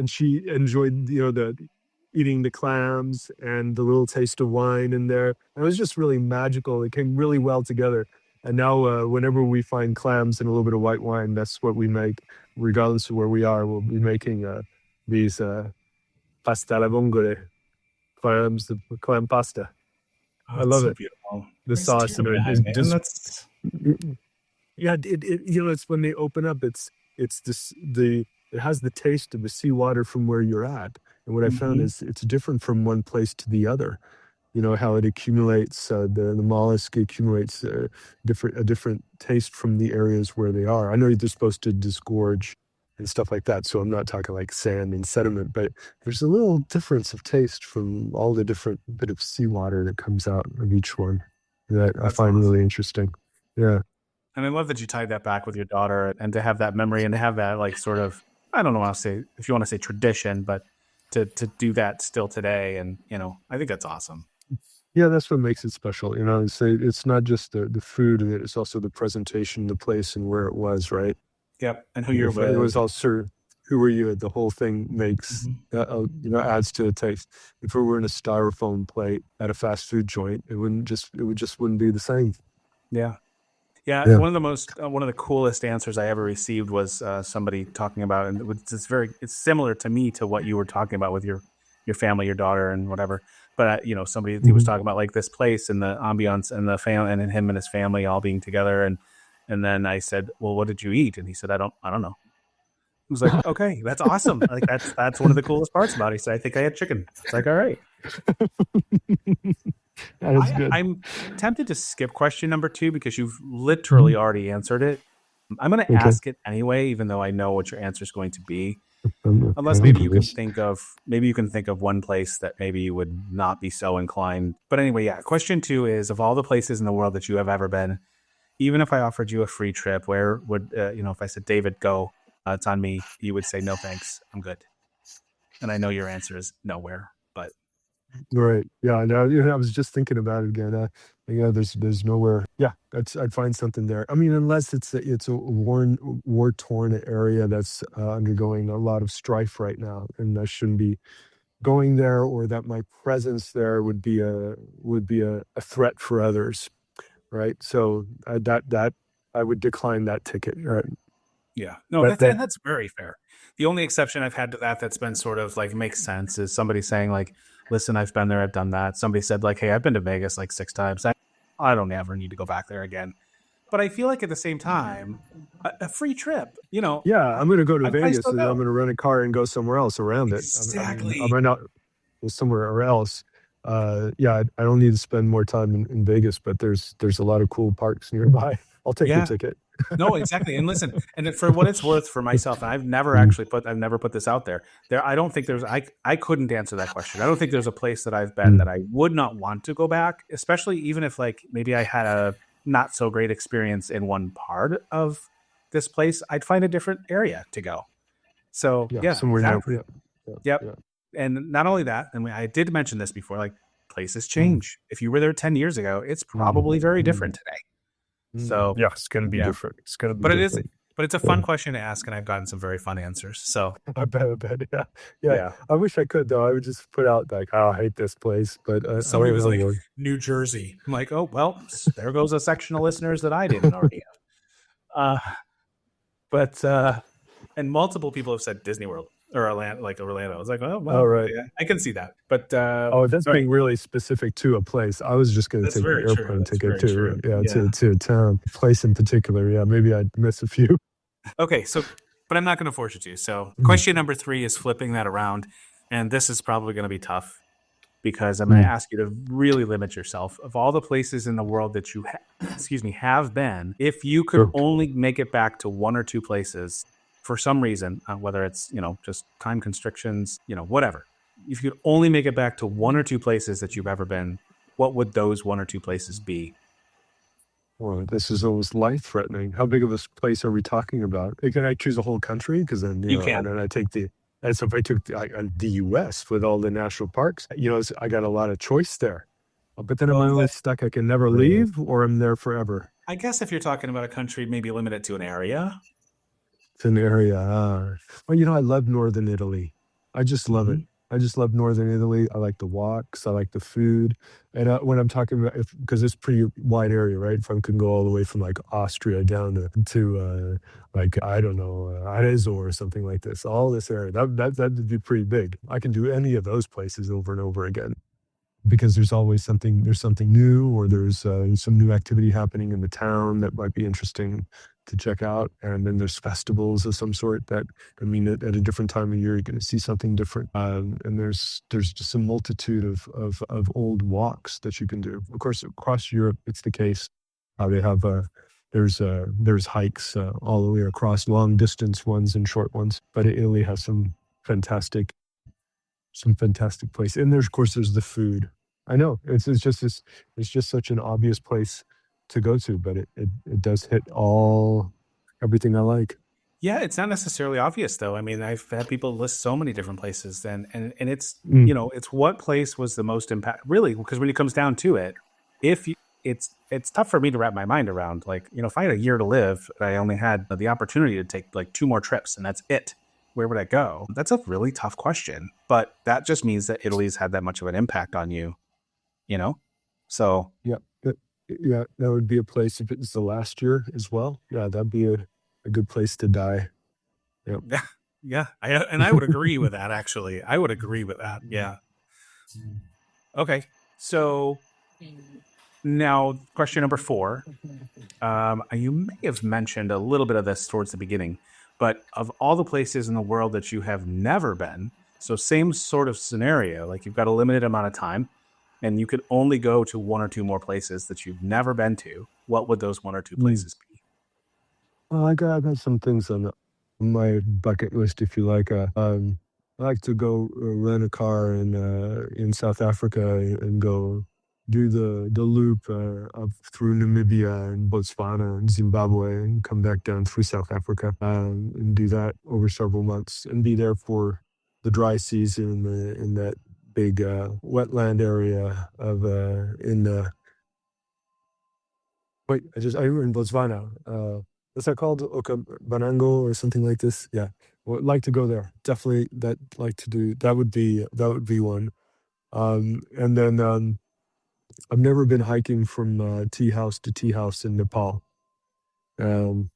she enjoyed the eating the clams and the little taste of wine in there. And it was just really magical. It came really well together. And now whenever we find clams and a little bit of white wine, that's what we make. Regardless of where we are, we'll be making these. pasta alla vongole, clam pasta. Oh, I it's love so it. beautiful. The Praise to sauce your and it bad, is man. just That's yeah. It's when they open up. It's this the it has the taste of the seawater from where you're at. And what I found hmm is it's different from one place to the other. You know how it accumulates, the mollusk accumulates a different taste from the areas where they are. I know they're supposed to disgorge and stuff like that, so I'm not talking like sand and sediment, but there's a little difference of taste from all the different bit of seawater that comes out of each one that I that's find really awesome. interesting. Yeah. And I love that you tied that back with your daughter and to have that memory and to have that like sort of I don't know want to say if you want to say tradition, but to do that still today and I think that's awesome. Yeah, that's what makes it special. It's not just the food, it's also the presentation, the place, and where it was, right? Yep. And who you're If it was with. also who were you, the whole thing makes Mhm. adds to the taste. If it were in a styrofoam plate at a fast food joint, it would just wouldn't be the same. Yeah. Yeah, Yeah. one of the coolest answers I ever received was somebody talking about, and it's similar to me to what you were talking about with your family, your daughter, and whatever. But somebody he was Hmm. talking about like this place and the ambiance and the family and him and his family all being together, and then I said, "Well, what did you eat?" And he said, I don't know." He was like, "Okay, that's awesome. Like that's one of the coolest parts about it." He said, "I think I had chicken." It's like, all right. That is good. I'm tempted to skip question number two because you've Hmm. literally already answered it. I'm going to Okay. ask it anyway, even though I know what your answer is going to be. Okay, Unless I'll maybe do you can this. think of one place that maybe you would not be so inclined. But anyway, yeah. Question two is: of all the places in the world that you have ever been, even if I offered you a free trip, where would if I said David go, it's on me, you would say no thanks, I'm good. And I know your answer is nowhere, but Right. Yeah. No, I was just thinking about it again. Yeah, there's nowhere. Yeah, I'd find something there. I mean, unless it's a war torn area that's undergoing a lot of strife right now, and I shouldn't be going there, or that my presence there would be a threat for others. Right. So that I would decline that ticket. Right. yeah, no, But that that's very fair. The only exception I've had to that that's been sort of like makes sense is somebody saying like, "Listen, I've been there, I've done that." Somebody said like, "Hey, I've been to Vegas like 6 times. I don't ever need to go back there again." But I feel like at the same time, a free trip, yeah, I'm going to go to I'd probably Vegas still and I'm go. going to rent a car and go somewhere else around it. I Exactly. might not somewhere else. Yeah, I don't need to spend more time in Vegas, but there's a lot of cool parks nearby. I'll take the Yeah. ticket. No, exactly. And listen, and for what it's worth for myself, and Mm, I've never put this out there. I don't think I couldn't answer that question. I don't think there's a place that I've been that mm, I would not want to go back, especially even if like maybe I had a not so great experience in one part of this place, I'd find a different area to go. So yeah, yeah, somewhere near. exactly. Yeah, yeah, Yep. yeah. And not only that, and I did mention this before, like places Mm, change. If you were there 10 years ago, it's mm, probably very mm, different today. So yeah, it's going to be yeah. different. It's going to be But it is different. but it's a Yeah. fun question to ask, and I've gotten some very fun answers. So I bet. Yeah, yeah. yeah. I wish I could though. I would just put out like, oh, I hate this place, but I Somebody don't was know. like, Lord. New Jersey. I'm like, oh well, there goes a section of listeners that I didn't already have. But and multiple people have said Disney World or Orlando, like Orlando. I was like, oh All well, right. yeah, I can see that. But Oh, that's all right, being really specific to a place. I was just going to that's take the very true. airplane That's ticket very true. to, yeah, Yeah. to a town, place in particular. Yeah, maybe I'd miss a few. Okay, so but I'm not going to force you to. So Mm, question number three is flipping that around, and this is probably going to be tough because I'm going to mm, ask you to really limit yourself. Of all the places in the world that you, have been, if you could sure. only make it back to one or two places for some reason, whether it's just time constrictions, whatever. If you could only make it back to one or two places that you've ever been, what would those one or two places be? Well, this is almost life threatening. How big of a place are we talking about? Can I choose a whole country? Because then, You and can. then I take and so if I took the US with all the national parks, I got a lot of choice there. But then am I Well, only that, stuck? I can never leave, or I'm there forever? I guess if you're talking about a country, maybe limit it to an area. It's an area. Well, I love Northern Italy. I just love hmm it. I just love northern Italy. I like the walks. I like the food. And when I'm talking about, if because it's pretty wide area, right? If I can go all the way from like Austria down to like I don't know Arezzo or something like this. All this area that'd be pretty big. I can do any of those places over and over again because there's something new, or there's some new activity happening in the town that might be interesting to check out. And then there's festivals of some sort that, I mean, at a different time of year you're going to see something different. And there's just a multitude of old walks that you can do. Of course, across Europe it's the case. They have there's hikes all the way across, long distance ones and short ones, but Italy has some fantastic place. And there's, of course, there's the food. I know it's just such an obvious place to go to, but it does hit everything I like. Yeah, it's not necessarily obvious though. I mean, I've had people list so many different places, and it's Mm, it's what place was the most impact really, because when it comes down to it, if you, it's tough for me to wrap my mind around. Like, if I had a year to live and I only had the opportunity to take like two more trips and that's it, where would I go? That's a really tough question, but that just means that Italy's had that much of an impact on you, you know? So yeah, yeah, that would be a place if it's the last year as well. Yeah, that'd be a good place to die. Yep. yeah, yeah, I would agree with that. Actually, I would agree with that. Yeah. Okay. So now, question number four. You may have mentioned a little bit of this towards the beginning, but of all the places in the world that you have never been, so same sort of scenario, like you've got a limited amount of time and you could only go to one or two more places that you've never been to, what would those one or two Mm. places be? Well, I got some things on my bucket list, if you like. I like to go rent a car in South Africa and go do the loop up through Namibia and Botswana and Zimbabwe and come back down through South Africa and do that over several months and be there for the dry season in that big wetland area of in wait, I were in Botswana. What's that called? Okavango or something like this? Yeah. Well, I'd like to go there. Definitely that like to do that would be one. And then I've never been hiking from tea house to tea house in Nepal. Um,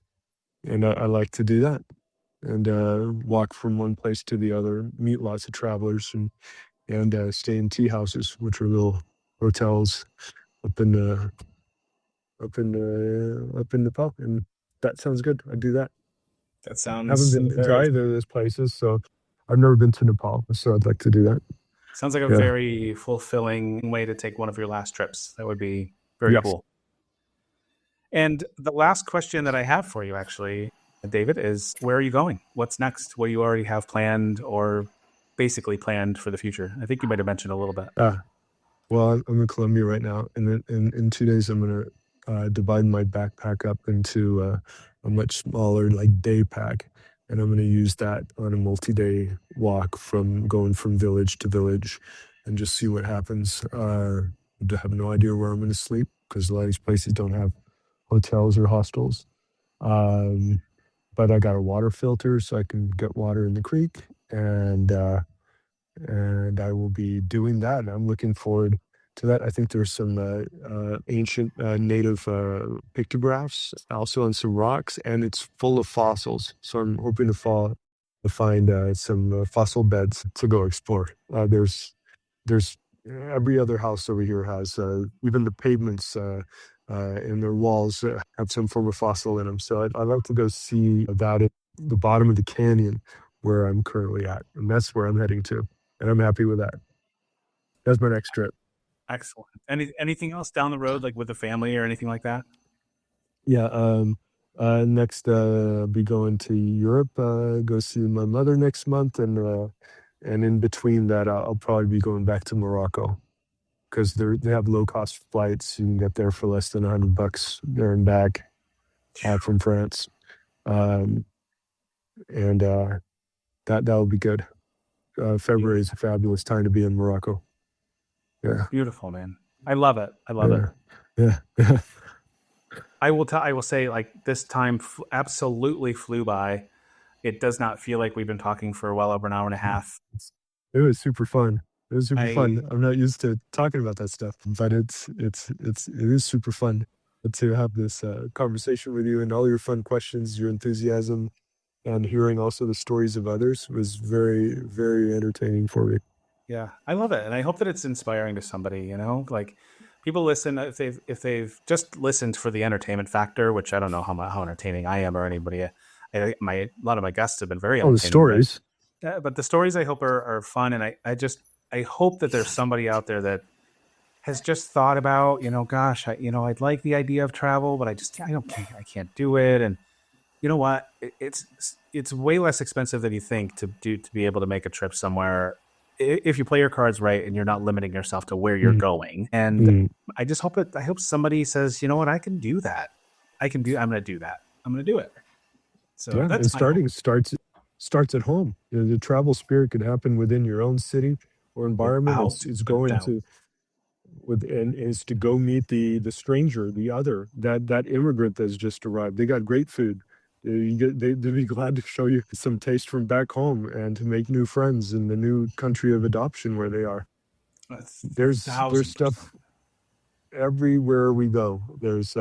and I like to do that and walk from one place to the other, meet lots of travelers and stay in tea houses, which are little hotels up in up in Nepal, and that sounds good. I'd do that. That Haven't sounds been to very either of those places, so I've never been to Nepal, so I'd like to do that. sounds like a Yeah. very fulfilling way to take one of your last trips. That would be very Yes. cool. And the last question that I have for you, actually, David, is where are you going? What's next? What do you already have planned or basically planned for the future? I think you might have mentioned a little bit. Ah, well, I'm in Colombia right now, and then in 2 days I'm gonna divide my backpack up into a much smaller like day pack, and I'm gonna use that on a multi-day walk from going from village to village, and just see what happens. I have no idea where I'm gonna sleep because a lot of these places don't have hotels or hostels. Um, but I got a water filter so I can get water in the creek, and I will be doing that. And I'm looking forward to that. I think there's some ancient native pictographs also on some rocks, and it's full of fossils. So I'm hoping to find some fossil beds to go explore. There's every other house over here has even the pavements and their walls have some form of fossil in them. So I'd like to go see that at the bottom of the canyon where I'm currently at, and that's where I'm heading to, and I'm happy with that. That's my next trip. Excellent. Anything else down the road, like with the family or anything like that? Yeah. Next, I'll be going to Europe. Go see my mother next month, and in between that, I'll probably be going back to Morocco because they have low cost flights. You can get there for less than $100 there and back from France, um, and that'll be good. February is a Beautiful. fabulous time to be in Morocco. Yeah, Beautiful, man. I love it. I love it. yeah, yeah, yeah. I will say, like, this time absolutely flew by. It does not feel like we've been talking for well over an hour and a half. It was super fun. It was super fun. I I'm not used to talking about that stuff, but it is super fun to have this conversation with you, and all your fun questions, your enthusiasm, and hearing also the stories of others was very, very entertaining for me. Yeah, I love it, and I hope that it's inspiring to somebody. Like people listen if they've just listened for the entertainment factor, which I don't know how entertaining I am or anybody. A lot of my guests have been very Oh, the entertaining, stories. but the stories I hope are fun, and I hope that there's somebody out there that has just thought about, gosh, I'd like the idea of travel, but I can't do it, and you know what? It's way less expensive than you think to be able to make a trip somewhere if you play your cards right and you're not limiting yourself to where you're Mm, going. And mm. I hope somebody says, you know what, I can do that. I'm going to do that. I'm going to do it. So Yeah, and that's my hope. starts at home. The travel spirit could happen within your own city or environment. Without It's a going doubt. to with and is to go meet the stranger, the other, that immigrant that's just arrived. They got great food. They'd be glad to show you some taste from back home and to make new friends in the new country of adoption where they are. A There's thousand percent. stuff everywhere we go. There's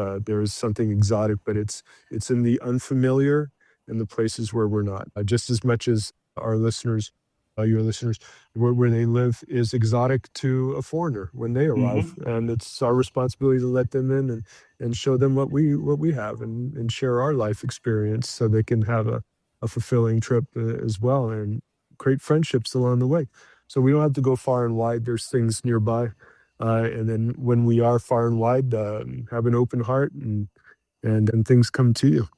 something exotic, but it's in the unfamiliar and the places where we're not. Just as much as our listeners, your listeners, where they live is exotic to a foreigner when they arrive, Hmm. and it's our responsibility to let them in and show them what we have and share our life experience so they can have a fulfilling trip as well and create friendships along the way. So we don't have to go far and wide. There's things nearby. And then when we are far and wide, have an open heart and things come to you.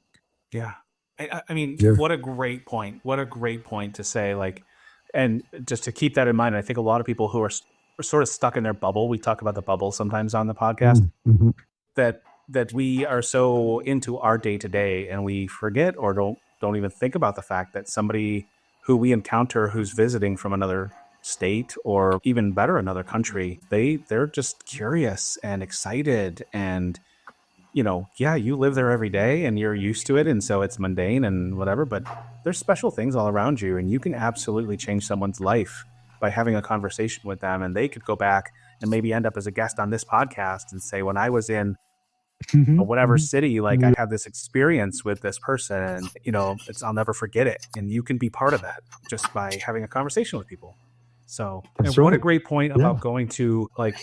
Yeah. I mean, Yeah. what a great point. What a great point to say, like, and just to keep that in mind, I think a lot of people who are sort of stuck in their bubble, we talk about the bubble sometimes on the podcast, Mm-hmm. that we are so into our day to day and we forget or don't even think about the fact that somebody who we encounter who's visiting from another state or even better another country, they're just curious and excited and yeah, you live there every day and you're used to it. And so it's mundane and whatever, but there's special things all around you. And you can absolutely change someone's life by having a conversation with them. And they could go back and maybe end up as a guest on this podcast and say, when I was in Mm-hmm. whatever Hmm. city, like I had this experience with this person and, I'll never forget it. And you can be part of that just by having a conversation with people. So, and That's what a right. great point Yeah. about going to like,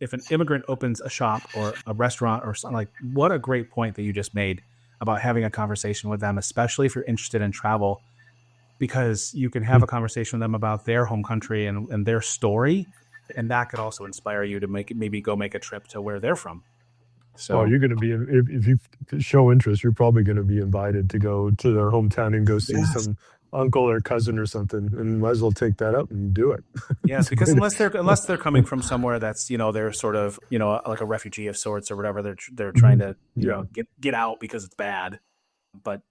if an immigrant opens a shop or a restaurant or something, like what a great point that you just made about having a conversation with them, especially if you're interested in travel, because you can have a conversation with them about their home country and their story. And that could also inspire you to maybe go make a trip to where they're from. Well, So you're going to be if you show interest, you're probably going to be invited to go to their hometown and go see yes, some uncle or cousin or something, and might as well take that up and do it. yes, It's a because great. unless they're coming from somewhere that's they're sort of like a refugee of sorts or whatever, they're trying Mhm. to Yeah. get out because it's bad. But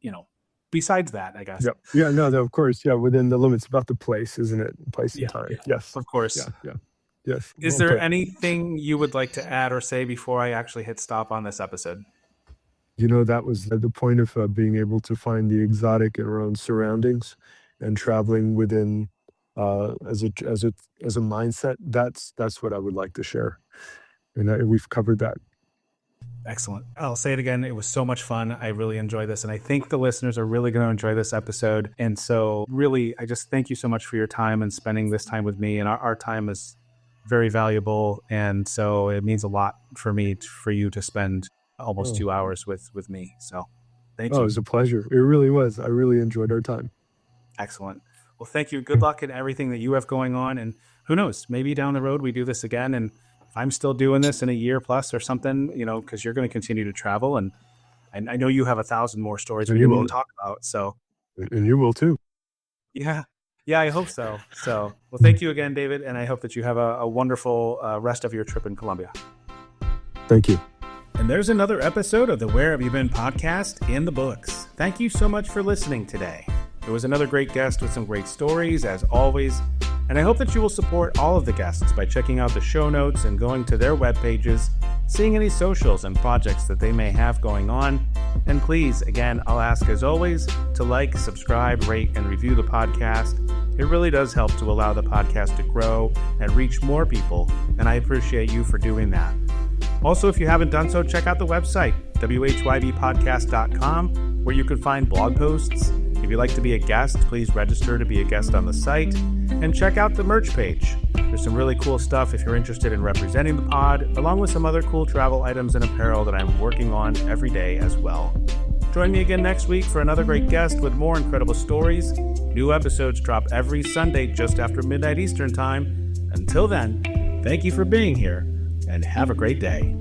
besides that, I guess. Yeah. Yeah. No. No. Of course. Yeah. Within the limits about the place, isn't it? Place and Yeah, time. yeah, Yes. of course. Yeah. Yeah. Yes. Is Well there put. anything you would like to add or say before I actually hit stop on this episode? That was the point of being able to find the exotic in our own surroundings and traveling within as a mindset. That's what I would like to share, and we've covered that. Excellent. I'll say it again. It was so much fun. I really enjoyed this. And I think the listeners are really going to enjoy this episode. And so, really, I just thank you so much for your time and spending this time with me. And our time is very valuable. And so, it means a lot for me, for you to spend almost Oh, 2 hours with me. So, thank oh, it you. was a pleasure. It really was. I really enjoyed our time. Excellent. Well, thank you. Good luck in everything that you have going on. And who knows, maybe down the road we do this again. And if I'm still doing this in a year plus or something, because you're going to continue to travel. And I know you have 1,000 more stories And we you didn't will, even talk about. So, and you will too. yeah. Yeah, I hope so. So, well, thank you again, David. And I hope that you have a wonderful rest of your trip in Colombia. Thank you. And there's another episode of the Where Have You Been podcast in the books. Thank you so much for listening today. It was another great guest with some great stories, as always. And I hope that you will support all of the guests by checking out the show notes and going to their web pages, seeing any socials and projects that they may have going on. And please, again, I'll ask as always to like, subscribe, rate, and review the podcast. It really does help to allow the podcast to grow and reach more people, and I appreciate you for doing that. Also, if you haven't done so, check out the website, whybpodcast.com, where you can find blog posts. If you'd like to be a guest, please register to be a guest on the site, and check out the merch page. There's some really cool stuff if you're interested in representing the pod, along with some other cool travel items and apparel that I'm working on every day as well. Join me again next week for another great guest with more incredible stories. New episodes drop every Sunday just after midnight Eastern Time. Until then, thank you for being here, and have a great day.